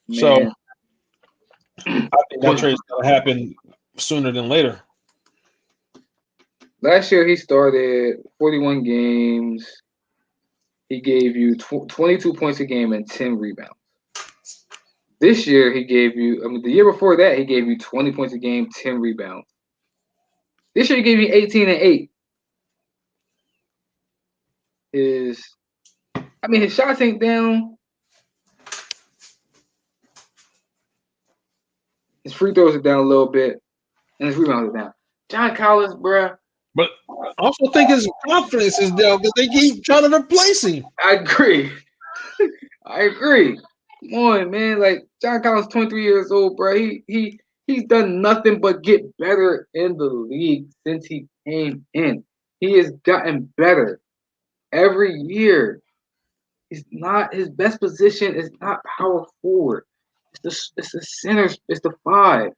B: Man. So I think that trade's gonna happen sooner than later.
A: Last year he started 41 games. He gave you 22 points a game and 10 rebounds. This year he gave you, the year before that he gave you 20 points a game, 10 rebounds. This year he gave you 18 and 8. His shots ain't down. His free throws are down a little bit, and his rebounds are down. John Collins, bruh.
B: But I also think his confidence is down because they keep trying to replace him.
A: I agree. Come on, man. Like, John Collins, 23 years old, bro. He's done nothing but get better in the league since he came in. He has gotten better every year. His best position is not power forward. It's the center. It's the 5.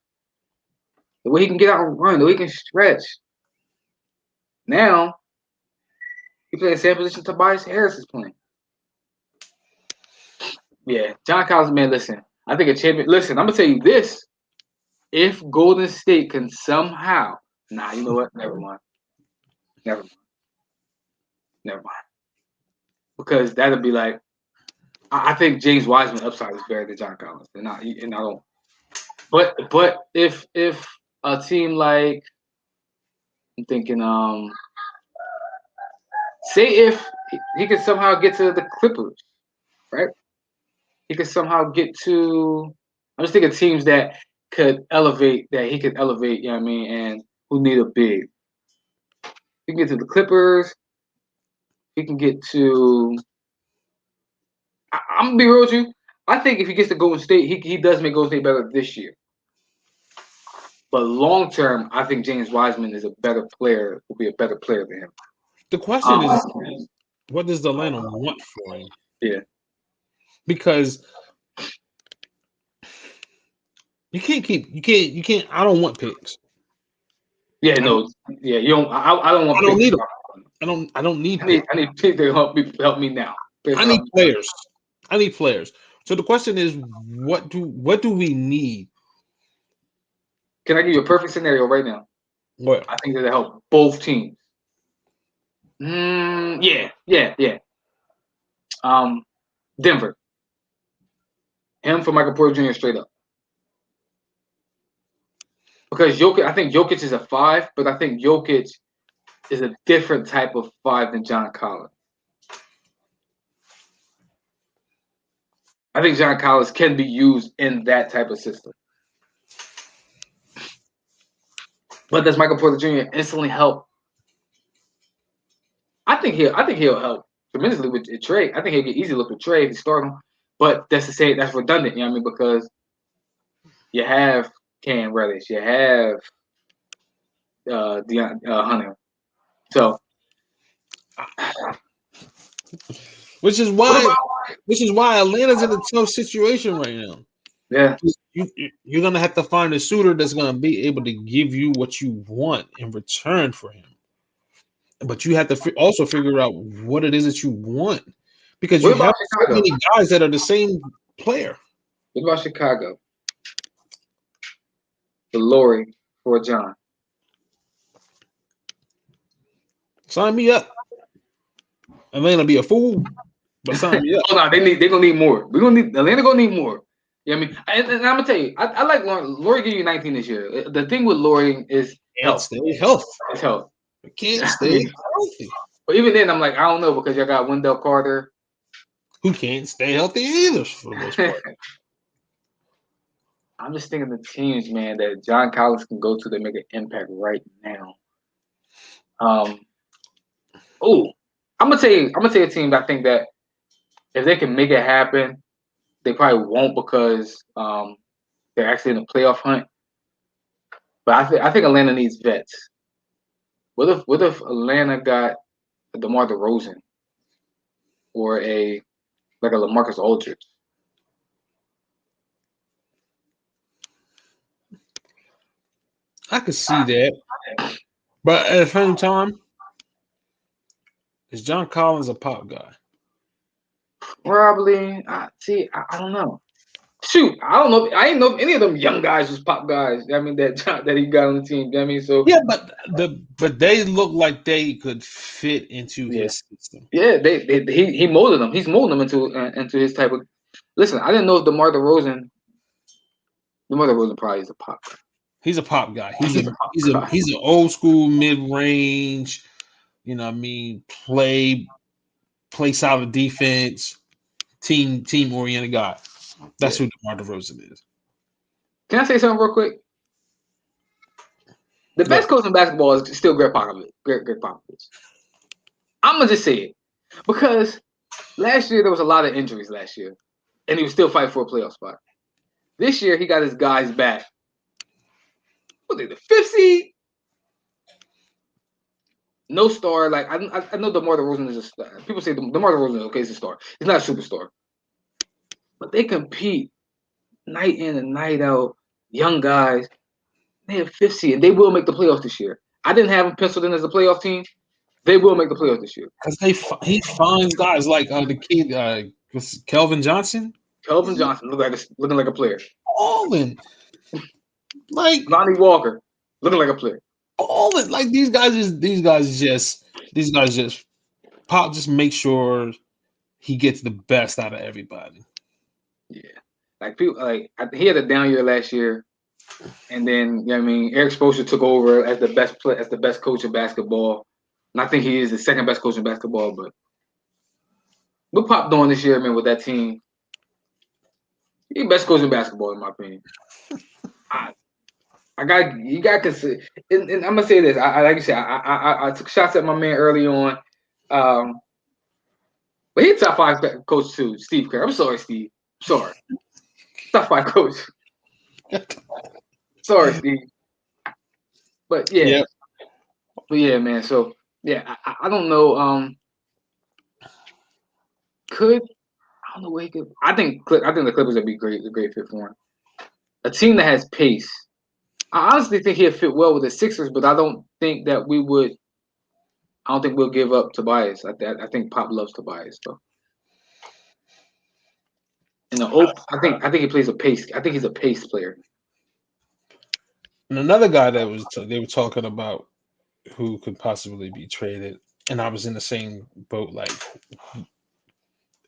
A: The way he can get out and run, the way he can stretch. Now, he plays the same position Tobias Harris is playing. Yeah, John Collins, man, listen. I think a champion. Listen, I'm going to tell you this. If Golden State can somehow. Nah, you know what? Never mind. Because that'll be like. I think James Wiseman upside is better than John Collins. And I don't. But if a team like. I'm thinking, say if he could somehow get to the Clippers, right? He could somehow get to. I'm just thinking teams that he could elevate, you know what I mean, and who need a big. He can get to the Clippers. He can get to. I'm gonna be real with you. I think if he gets to Golden State, he does make Golden State better this year. But long term, I think James Wiseman is a better player. Will be a better player than him.
B: The question is, what does Atlanta want for him?
A: Yeah,
B: because you can't. I don't want picks.
A: Yeah, no, yeah, you don't. I don't want.
B: I don't
A: Picks.
B: need them. I don't need
A: I need Pitt to help me now.
B: I need players. I need players. So the question is, what do we need?
A: Can I give you a perfect scenario right now?
B: What?
A: I think that'll help both teams. Yeah. Denver. Him for Michael Porter Jr. straight up. Because Jokic, I think Jokic is a 5, but I think Jokic is a different type of 5 than John Collins. I think John Collins can be used in that type of system. But does Michael Porter Jr. instantly help? I think he'll help tremendously with Trey. I think he'll get easy look with Trey if you start him. But that's to say that's redundant, you know what I mean? Because you have Cam Reddish, you have Deion Hunter. So
B: Which is why Atlanta's in a tough situation right now.
A: yeah.
B: You're gonna have to find a suitor that's gonna be able to give you what you want in return for him. But you have to also figure out what it is that you want, because
A: What
B: you
A: about
B: have so
A: Chicago?
B: many guys that are the same player.
A: What about Chicago? The Laurie for John.
B: Sign me up. Atlanta be a fool, but sign me up.
A: Oh no, they're gonna need more. Atlanta gonna need more. You know what I mean? And I'm gonna tell you, I like Laurie. Laurie gave you 19 this year. The thing with Laurie is
B: Can't
A: health.
B: stay healthy.
A: It's health.
B: Can't
A: I
B: stay
A: mean,
B: healthy.
A: but even then, I'm like, I don't know because y'all got Wendell Carter.
B: Who can't stay healthy either for the most part.
A: I'm just thinking the teams, man, that John Collins can go to that make an impact right now. I'm gonna tell you a team that I think that if they can make it happen, they probably won't because they're actually in the playoff hunt. But I think Atlanta needs vets. What if Atlanta got a DeMar DeRozan or a LaMarcus Aldridge?
B: I could see that, but at the same time, is John Collins a pop guy?
A: Probably. I don't know. Shoot, I don't know. I ain't know if any of them young guys was pop guys. I mean that he got on the team. I mean, so
B: Yeah, but they look like they could fit into
A: yeah,
B: his system.
A: yeah. He molded them. He's molding them into his type of. Listen, I didn't know if DeMar DeRozan probably is a pop guy.
B: He's a pop guy.
A: He's a pop guy.
B: He's an old school mid range. You know what I mean? Play solid defense, team oriented guy. That's who DeMar DeRozan is.
A: Can I say something real quick? The best coach in basketball is still Greg Popovich. Greg Popovich. I'm gonna just say it because last year there was a lot of injuries last year, and he was still fighting for a playoff spot. This year he got his guys back. What they the 5th seed? No star. Like I know DeMar DeRozan is a star. People say DeMar DeRozan is okay, he's a star. He's not a superstar, but they compete night in and night out. Young guys. They have 5th seed, and they will make the playoffs this year. I didn't have them penciled in as a playoff team. They will make the playoffs this year.
B: Because he finds guys like the kid, Kelvin Johnson.
A: Kelvin Johnson looking like a player.
B: Alvin, like
A: Lonnie Walker, looking like a player.
B: Alvin, like these guys just Pop just make sure he gets the best out of everybody.
A: Yeah, like people he had a down year last year, and then you know what I mean Eric Spoelstra took over as the best coach of basketball, and I think he is the second best coach in basketball. But what Pop doing this year, man, with that team? He's the best coach in basketball, in my opinion. You got to consider, and I'm gonna say this. I like you said, I took shots at my man early on, but he's top 5 coach too, Steve Kerr. I'm sorry, Steve. Sorry, top 5 coach. Sorry, Steve. But yeah, man. So yeah, I don't know. I don't know where he could. I think the Clippers would be a great fit for him. A team that has pace I honestly think he'd fit well with the Sixers, but I don't think that we would. I don't think we'll give up Tobias. I think Pop loves Tobias though. And I think he plays a pace. I think he's a pace player.
B: And another guy that they were talking about who could possibly be traded, and I was in the same boat. Like,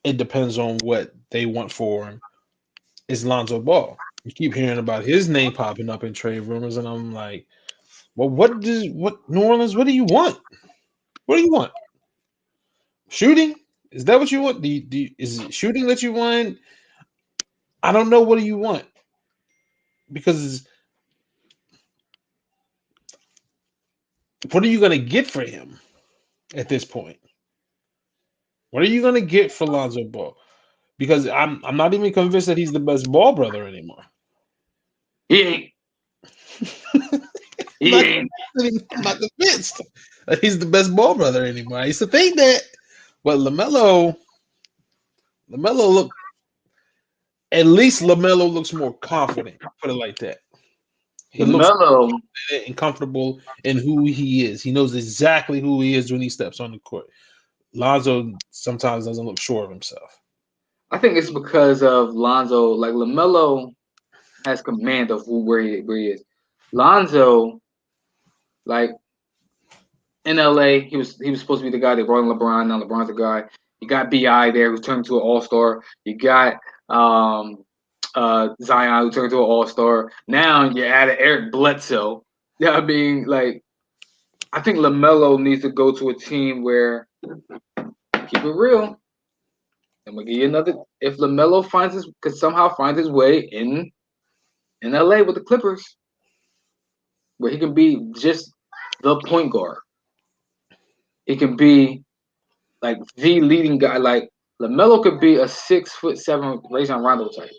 B: it depends on what they want for him. Is Lonzo Ball? You keep hearing about his name popping up in trade rumors, and I'm like, well, what New Orleans? What do you want? What do you want? Shooting? Is that what you want? Is it shooting that you want? I don't know. What do you want? Because what are you going to get for him at this point? What are you going to get for Lonzo Ball? Because I'm not even convinced that he's the best ball brother anymore.
A: He ain't. He ain't.
B: I'm not convinced that he's the best ball brother anymore. I used to think that, but LaMelo look. At least LaMelo looks more confident. Put it like that. He looks
A: LaMelo.
B: and comfortable in who he is. He knows exactly who he is when he steps on the court. Lonzo sometimes doesn't look sure of himself.
A: I think it's because of Lonzo. Like LaMelo has command of where he is. Lonzo, like in LA, he was supposed to be the guy that brought in LeBron. Now LeBron's the guy. You got Bi there who's turned into an all-star. You got Zion who turned into an all-star. Now you added Eric Bledsoe. Yeah, I mean, like, I think LaMelo needs to go to a team where, keep it real. I'm gonna give you another. If LaMelo could somehow find his way in LA with the Clippers, where he can be just the point guard. He can be like the leading guy. Like LaMelo could be a 6'7" Rajon Rondo type.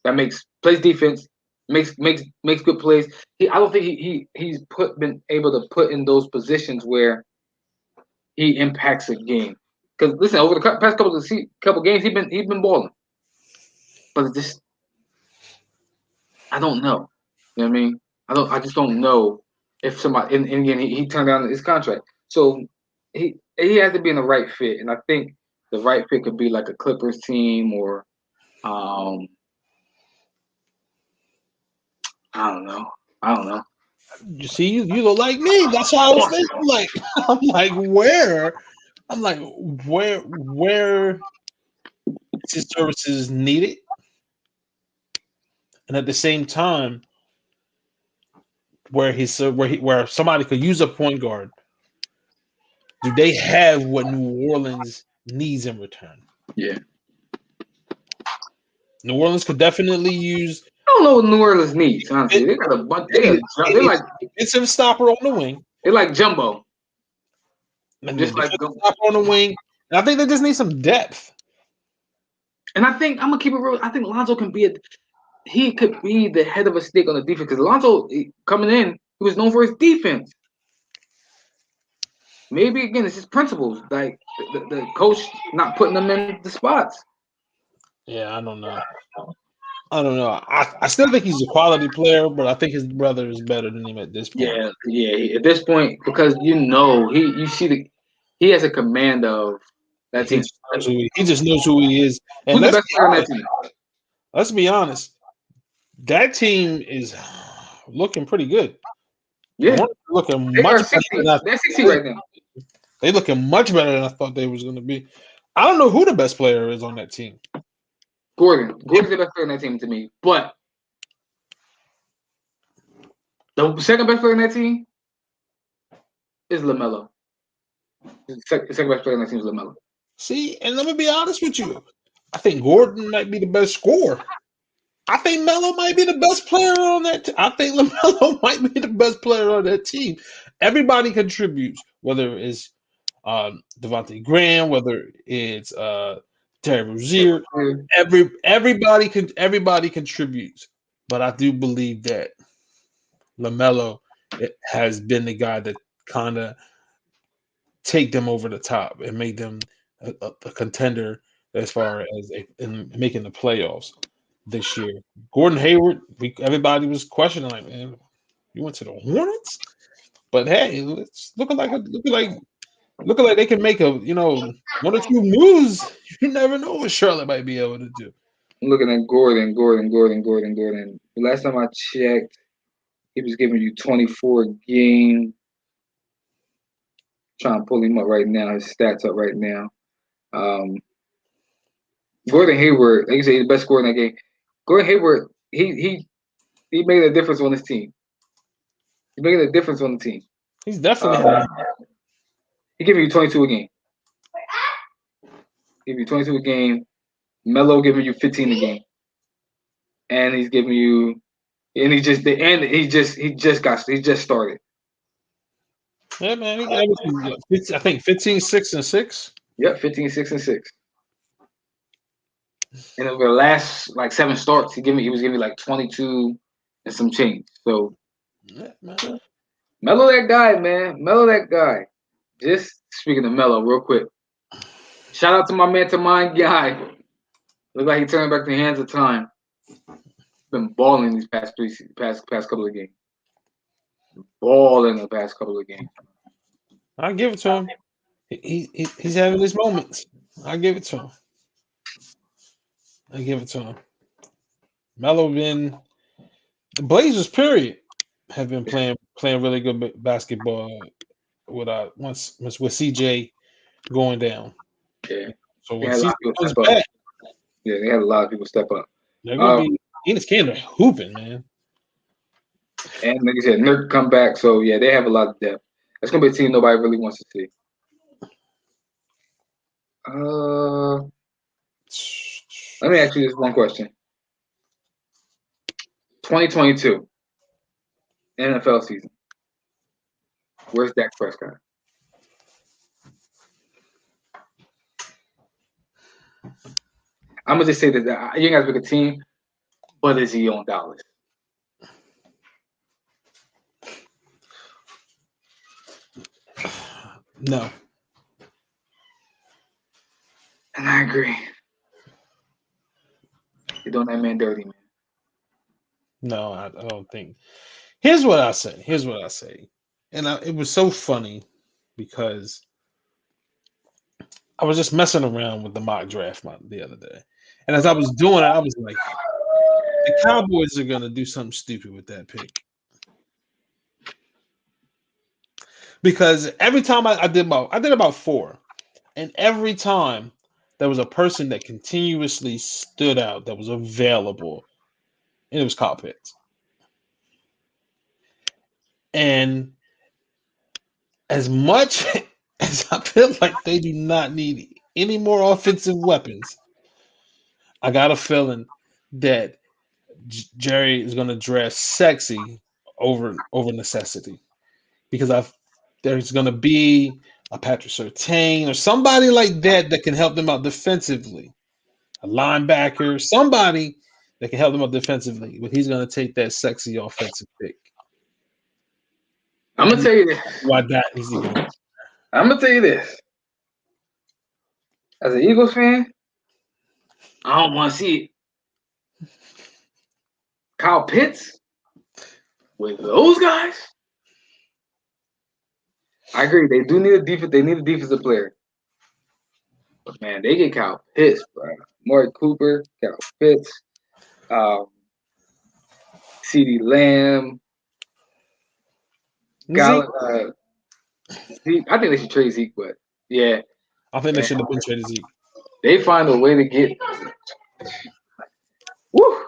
A: That plays defense, makes good plays. I don't think he's been able to put in those positions where he impacts a game. Because listen, over the past couple games, he's been balling, but it just I don't know. You know what I mean? I just don't know if somebody. And again, he turned down his contract, so he has to be in the right fit. And I think the right fit could be like a Clippers team or I don't know.
B: You see, you look like me. That's how I was thinking. I'm like, where his services needed, and at the same time, where somebody could use a point guard. Do they have what New Orleans needs in return?
A: Yeah.
B: New Orleans could definitely use.
A: I don't know what New Orleans needs. Honestly, they got a bunch. They're like
B: defensive stopper on the wing.
A: They're like jumbo.
B: Just like stopper on the wing. And I think they just need some depth.
A: And I think I'm gonna keep it real. I think Lonzo could be the head of a stick on the defense because Lonzo coming in, he was known for his defense. Maybe again, it's his principles, like the coach not putting them in the spots.
B: Yeah, I don't know. I still think he's a quality player, but I think his brother is better than him at this point.
A: Yeah. At this point, because he has a command of that team.
B: He just knows who he is. And
A: who's the best player on that team?
B: Let's be honest. That team is looking pretty good.
A: Yeah,
B: looking much better.
A: They're 60 right now.
B: They're looking much better than I thought they was going to be. I don't know who the best player is on that team.
A: Gordon's the best player on that team to me, but the second best player on that team is LaMelo. The second best player on that team is LaMelo.
B: See, and let me be honest with you. I think Gordon might be the best scorer. I think Melo might be the best player on that. I think LaMelo might be the best player on that team. Everybody contributes, whether it's Devontae Graham, whether it's Terry Rozier. Everybody contributes. But I do believe that LaMelo has been the guy that kind of take them over the top and make them a contender as far as in making the playoffs. this year. Gordon Hayward, everybody was questioning, like, man, you went to the Hornets, but hey, it's looking like they can make one or two moves. You never know what Charlotte might be able to do.
A: I'm looking at Gordon. The last time I checked, he was giving you 24 a game. Trying to pull him up right now. His stats up right now. Gordon Hayward, like you say, he's the best scorer in that game. Gordon Hayward, he made a difference on his team. He's making a difference on the team.
B: He's definitely.
A: He giving you 22 a game. Give you 22 a game. Melo giving you 15 a game, and he's giving you, and he just started.
B: Yeah, man. I think 15, 6, and 6.
A: Yep, 15, 6, and 6. And over the last like 7 starts, he was giving me like 22 and some change. So,
B: yeah,
A: Melo that guy, man. Melo that guy. Just speaking of Melo, real quick. Shout out to my man, to mine guy. Look like he turned back the hands of time. Been balling these past couple of games. Balling the past couple of games.
B: I give it to him. He's having his moments. I give it to him. Melo the Blazers, period, have been playing really good basketball with CJ going down.
A: Yeah.
B: So when CJ comes back,
A: yeah, they had a lot of people step up.
B: They're gonna be Enes Kanter hooping, man.
A: And like you said, Nurk come back, so yeah, they have a lot of depth. That's gonna be a team nobody really wants to see. Let me ask you this one question. 2022 NFL season. Where's Dak Prescott? I'm gonna just say that you guys pick a team, but is he on Dallas?
B: No.
A: And I agree. You're doing that man dirty, man.
B: No, I don't think. Here's what I say. And it was so funny because I was just messing around with the mock draft the other day. And as I was doing it, I was like, the Cowboys are going to do something stupid with that pick. Because every time I did about 4. And every time there was a person that continuously stood out that was available. And it was Kyle Pitts. And as much as I feel like they do not need any more offensive weapons, I got a feeling that Jerry is going to draft sexy over necessity, because there's going to be a Patrick Surtain or somebody like that can help them out defensively, a linebacker, somebody that can help them out defensively. But he's going to take that sexy offensive pick.
A: I'm gonna tell you this.
B: Why that needs to go.
A: I'm gonna tell you this. As an Eagles fan, I don't want to see it. Kyle Pitts with those guys. I agree. They do need a defense. They need a defensive player. But man, they get Kyle Pitts, bro. Amari Cooper, Kyle Pitts, CeeDee Lamb. I think they should trade Zeke, but yeah.
B: I think they should have been traded Zeke.
A: They find a way to get. Woo!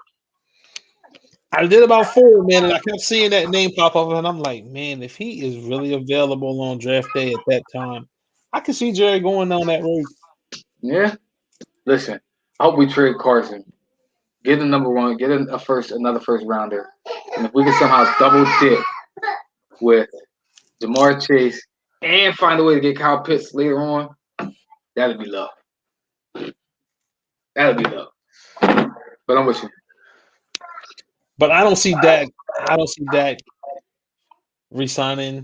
B: I did about 4, man, and I kept seeing that name pop up, and I'm like, man, if he is really available on draft day at that time, I could see Jerry going down that road.
A: Yeah. Listen, I hope we trade Carson. Get the number 1, get another first rounder. And if we can somehow double dip with Jamar Chase and find a way to get Kyle Pitts later on, that'd be love. That'd be love. But I'm with you.
B: But I don't see Dak. Re-signing.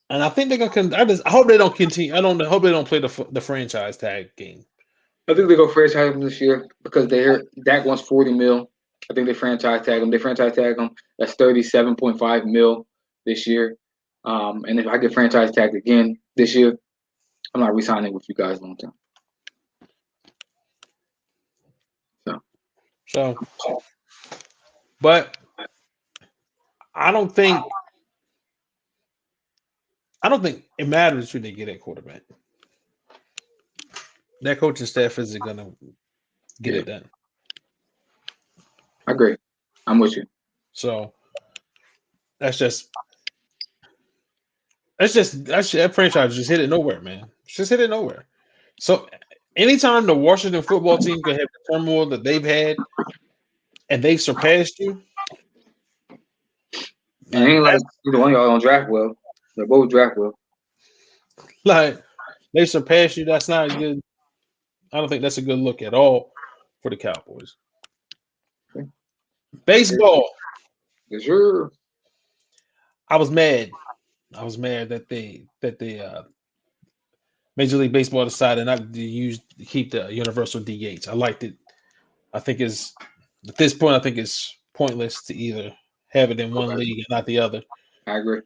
B: And I think they're gonna. I hope they don't continue. I hope they don't play the franchise tag game.
A: I think they go franchise him this year because they heard Dak wants 40 mil. I think they franchise tag him. They franchise tag him. That's 37.5 mil this year. And if I get franchise tagged again this year, I'm not re-signing with you guys long term.
B: So, but I don't think it matters who they get at quarterback. That coaching staff isn't gonna get it done.
A: I agree. I'm with you.
B: So that franchise just hit it nowhere, man. Just hit it nowhere. So anytime the Washington football team could have the turmoil that they've had and they've surpassed you,
A: And it ain't like either one of y'all don't draft well. They both draft well.
B: like they surpassed you, that's not good. I don't think that's a good look at all for the Cowboys. Baseball.
A: Yes, sir.
B: I was mad that Major League Baseball decided not to keep the universal DH. I liked it. I think at this point, I think it's pointless to either have it in one league and not the other.
A: I agree.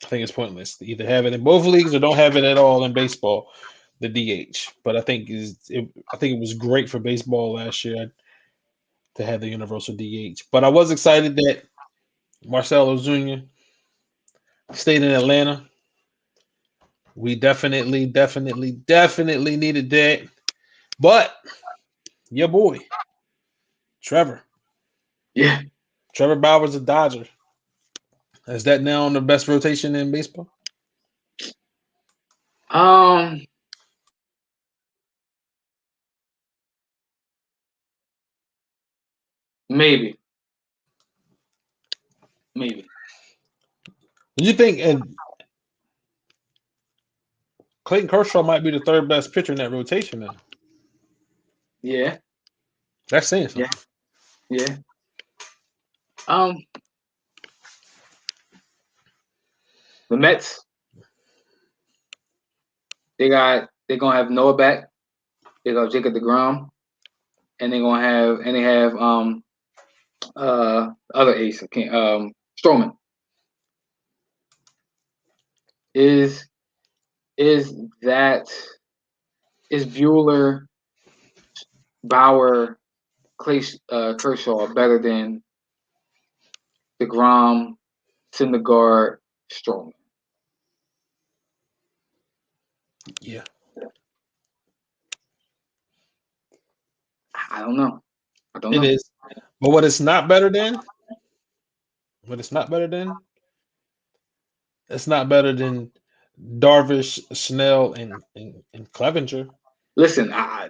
B: I think it's pointless to either have it in both leagues or don't have it at all in baseball, the DH. But I think it was great for baseball last year to have the universal DH. But I was excited that Marcell Ozuna stayed in Atlanta. We definitely needed that. But your boy, Trevor.
A: Yeah.
B: Trevor Bauer's a Dodger. Is that now on the best rotation in baseball?
A: Maybe.
B: Do you think Clayton Kershaw might be the third best pitcher in that rotation now?
A: Yeah.
B: That's saying something.
A: Yeah. The Mets, they're gonna have Noah back. They got Jacob deGrom, and they have other ace, Stroman. Is Bueller, Bauer, Kershaw better than deGrom, Syndergaard, Stroman?
B: Yeah.
A: I don't know.
B: It is. But what it's not better than? It's not better than Darvish, Snell, and Clevenger.
A: Listen, I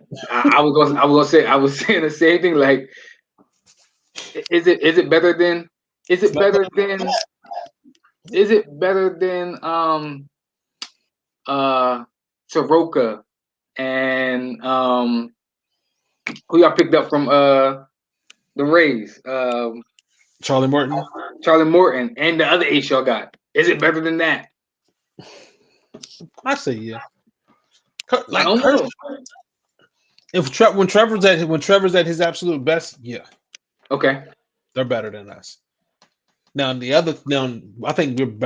A: was saying the same thing. Like, is it better than Soroka and who y'all picked up from the Rays?
B: Charlie Morton
A: and the other ace y'all got. Is it better than that?
B: I say yeah.
A: I don't know.
B: When Trevor's at his absolute best, yeah.
A: Okay.
B: They're better than us. Now I think we've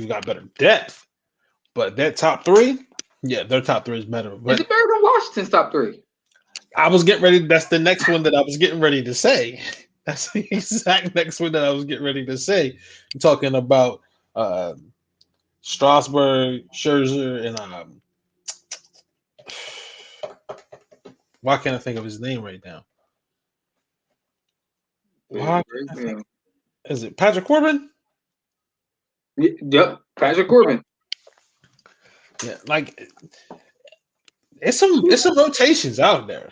B: got better depth, but that top three, yeah, their top three is better. But
A: is it better than Washington's top three?
B: I was getting ready. That's the next one that I was getting ready to say. That's the exact next one that I was getting ready to say. I'm talking about Strasburg, Scherzer, and why can't I think of his name right now? Is it Patrick Corbin?
A: Yep, Patrick Corbin.
B: Yeah, like it's some rotations out there.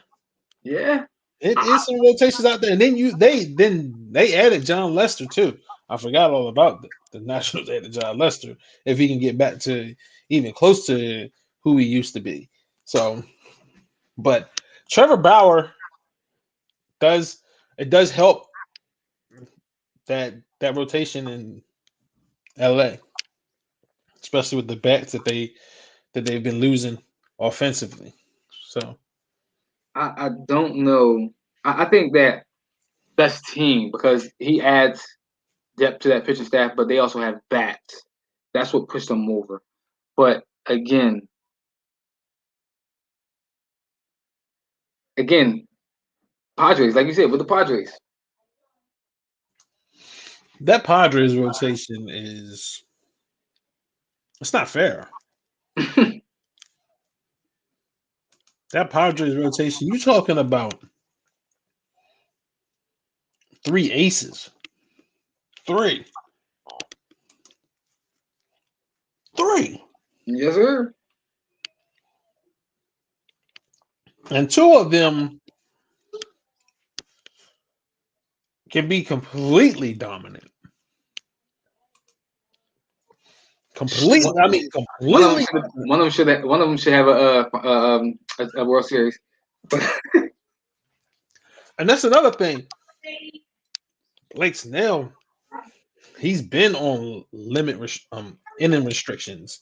A: Yeah,
B: it is some rotations out there, and then they added John Lester too. I forgot all about the Nationals added John Lester if he can get back to even close to who he used to be. So, but Trevor Bauer does help that rotation in LA, especially with the bats that they've been losing offensively. So
A: I don't know. I think that best team because he adds depth to that pitching staff, but they also have bats. That's what pushed them over. But again, Padres, like you said, with the Padres.
B: That Padres rotation is it's not fair. That Padres rotation, you're talking about 3 aces. Three.
A: Yes, sir.
B: And two of them can be completely dominant. Completely. I mean, completely.
A: One of them should have a World Series.
B: And that's another thing. Blake Snell, he's been on inning restrictions.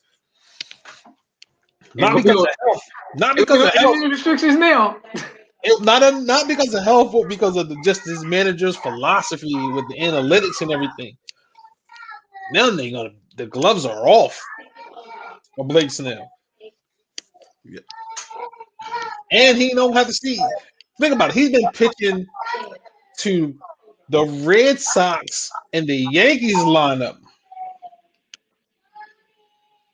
B: Not because of health. Not because of health.
A: Restrictions now.
B: Not because of health, but because of just his manager's philosophy with the analytics and everything. Now the gloves are off for Blake Snell. Yeah. And he don't have to see. Think about it. He's been pitching to the Red Sox and the Yankees lineup.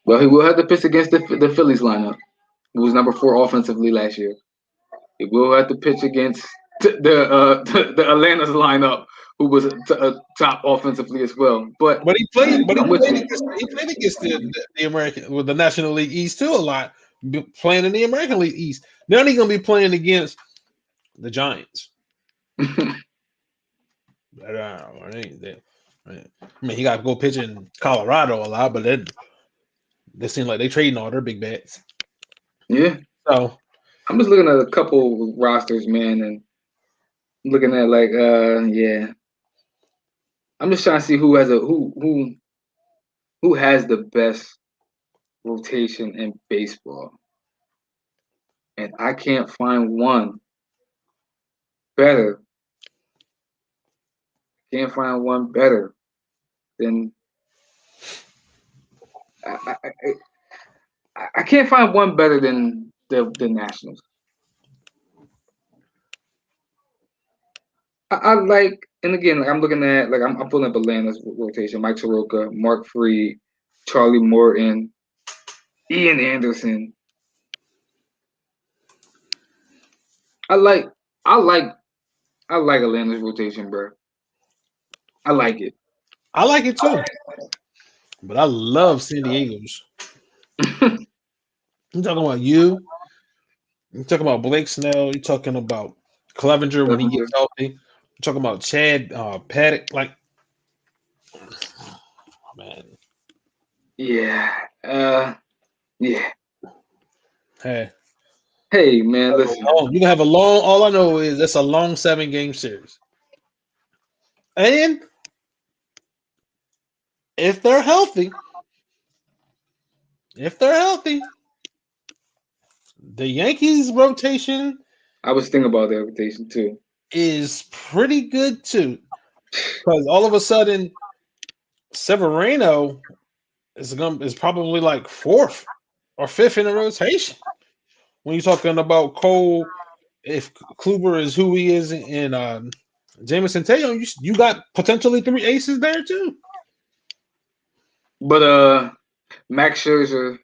A: Well, he will have to pitch against the Phillies lineup, who was number 4 offensively last year. He will have to pitch against the Atlanta's lineup, who was top offensively as well. But
B: he played against the American with the National League East too a lot, playing in the American League East. Now he's gonna be playing against the Giants. I mean, he got to go pitch in Colorado a lot, but then they seem like they trading all their big bats.
A: Yeah.
B: So
A: I'm just looking at a couple rosters, man, and looking at yeah. I'm just trying to see who has who has the best rotation in baseball, and I can't find one better. Can't find one better than I can't find one better than the Nationals. I like, and again, like I'm looking at, like I'm pulling up Atlanta's rotation: Mike Soroka, Mark Freed, Charlie Morton, Ian Anderson. I like, I like, I like Atlanta's rotation, bro. I like it.
B: I like it too, but I love San Diego's. I'm talking about you. You're talking about Blake Snell. You're talking about Clevenger when he gets healthy. You're talking about Chad Paddock. Like, oh, man.
A: Yeah. Yeah.
B: Hey,
A: man, listen.
B: You can have a long. All I know is it's a long 7-game series, and if they're healthy, the Yankees rotation.
A: I was thinking about that rotation too.
B: Is pretty good too, because all of a sudden, Severino is probably like 4th or 5th in the rotation. When you're talking about Cole, if Kluber is who he is, and Jameson Taylor, you got potentially 3 aces there too.
A: But Max Scherzer,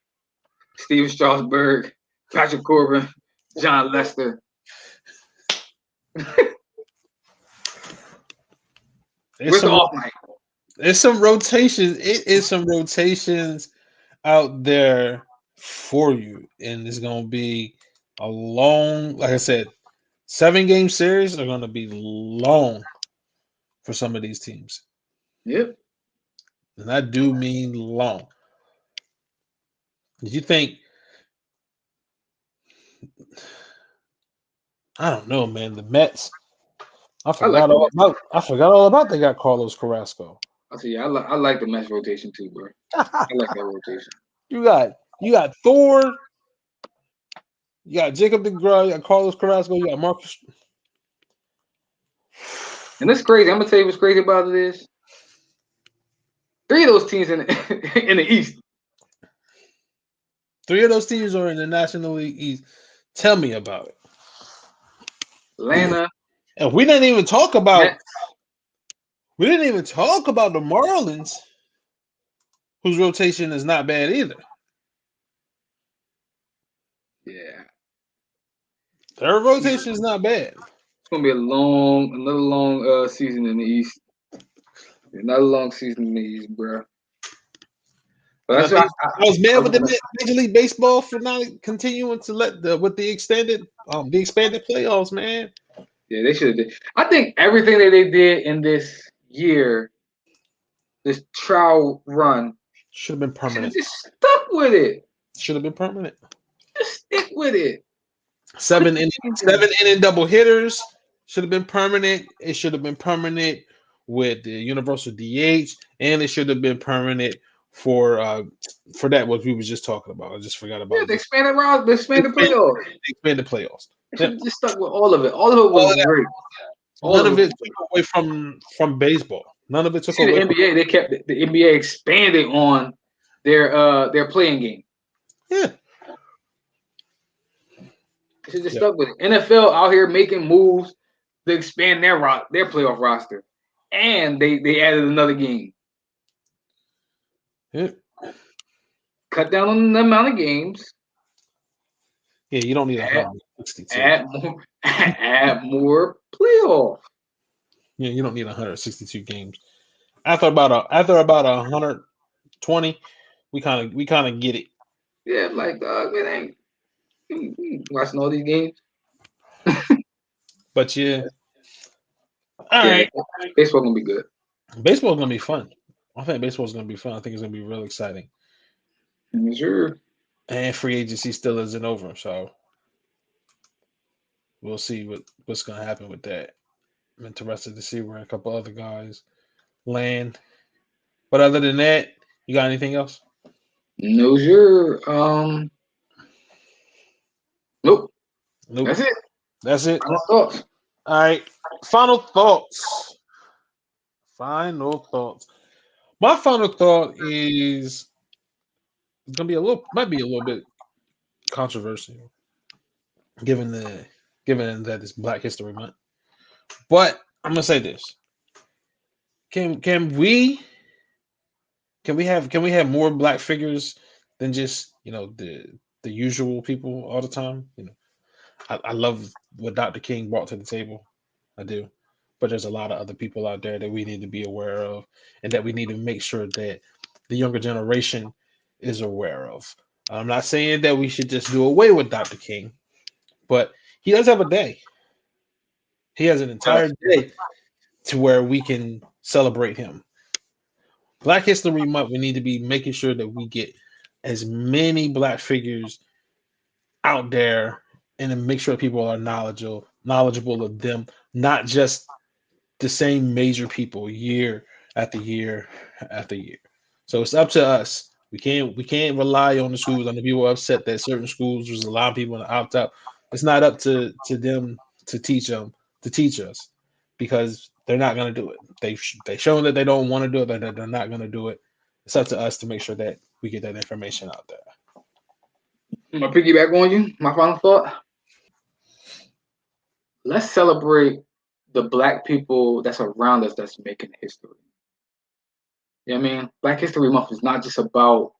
A: Steve Strasburg, Patrick Corbin, John Lester. Where's the off night?
B: There's some rotations. It is some rotations out there for you, and it's gonna be a long, like I said, 7-game series are gonna be long for some of these teams.
A: Yep.
B: And I do mean long. Did you think? I don't know, man. The Mets. I forgot all about they got Carlos Carrasco.
A: I see. I like the Mets rotation too, bro. I like that rotation.
B: You got Thor. You got Jacob DeGrom, you got Carlos Carrasco, you got Marcus.
A: And it's crazy. I'm gonna tell you what's crazy about it is 3 of those teams in the, in the East.
B: 3 of those teams are in the National League East. Tell me about it.
A: Atlanta.
B: And we didn't even talk about
A: Mets.
B: the Marlins, whose rotation is not bad either.
A: Yeah.
B: Their rotation is not bad.
A: It's gonna be another long season in the East. Another long season in the East, bro. But that's
B: I
A: what
B: was mad with the Major League Baseball for not continuing to let the expanded playoffs, man.
A: yeah, they should have did. I think everything that they did in this year, this trial run,
B: should have been
A: should have
B: permanent.
A: just stuck with it.
B: Should have been permanent.
A: Just stick with it.
B: 7 inning double hitters should have been permanent. It should have been permanent with the universal DH, and it should have been permanent for that what we was just talking about. I just forgot about
A: The expanded round, the expanded playoffs.
B: Expanded playoffs.
A: Should have just stuck with all of it. All of it was great.
B: None of it took away from baseball. None of it took away.
A: The NBA, they kept the NBA expanded on their playing game.
B: Yeah.
A: They should just stuck with it. NFL out here making moves to expand their playoff roster, and they added another game.
B: Yeah.
A: Cut down on the amount of games.
B: Yeah, you don't need 162.
A: Add more playoff.
B: Yeah, you don't need 162 games. After about 120, we kind of get it.
A: Yeah, like dog, man, ain't watching all these games.
B: But yeah. All right.
A: Baseball gonna be good.
B: Baseball's gonna be fun. I think baseball's gonna be fun. I think it's gonna be real exciting.
A: Sure.
B: And free agency still isn't over, so we'll see what's gonna happen with that. I'm interested to see where a couple other guys land. But other than that, you got anything else?
A: No, sure. Nope. That's it.
B: That's it.
A: Final thoughts.
B: All right. Final thoughts. My final thought is gonna be might be a little bit controversial, given that it's Black History Month. But I'm gonna say this: Can we have more Black figures than just the usual people all the time? I love what Dr. King brought to the table. I do. But there's a lot of other people out there that we need to be aware of, and that we need to make sure that the younger generation is aware of. I'm not saying that we should just do away with Dr. King, but he does have a day. He has an entire day to where we can celebrate him. Black History Month, we need to be making sure that we get as many Black figures out there and then make sure people are knowledgeable of them, not just the same major people year after year after year. So it's up to us. We can't rely on the schools. I know people are upset that certain schools there's a lot of people to opt out. It's not up to them to teach us, because they're not going to do it. They've shown that they don't want to do it, that they're not going to do it. It's up to us to make sure that we get that information out there.
A: I'm gonna piggyback on you. My final thought: let's celebrate the Black people that's around us that's making history. You know what I mean? Black History Month is not just about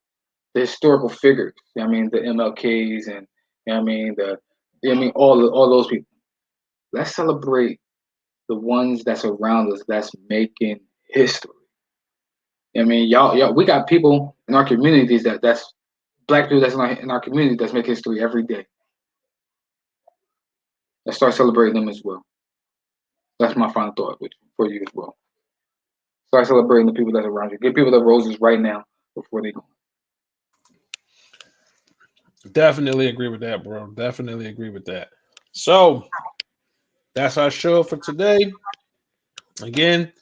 A: the historical figures. You know what I mean? The MLKs and all those people. Let's celebrate the ones that's around us that's making history. You know what I mean? Y'all, we got people in our communities that's Black people that's in our community that's make history every day. Let's start celebrating them as well. That's my final thought for you as well. Start celebrating the people that's around you. Give people the roses right now before they go.
B: Definitely agree with that, bro. Definitely agree with that. So that's our show for today. Again,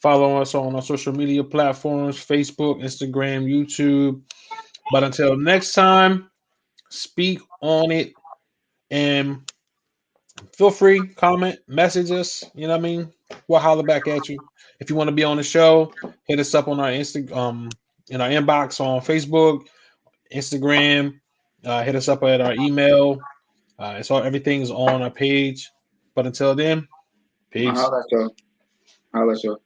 B: follow us on our social media platforms: Facebook, Instagram, YouTube. But until next time, speak on it, And feel free, comment, message us. You know what I mean? We'll holler back at you. If you want to be on the show, hit us up on our Instagram, in our inbox on Facebook, Instagram. Hit us up at our email. It's all everything's on our page. But until then, peace.
A: Holla at y'all.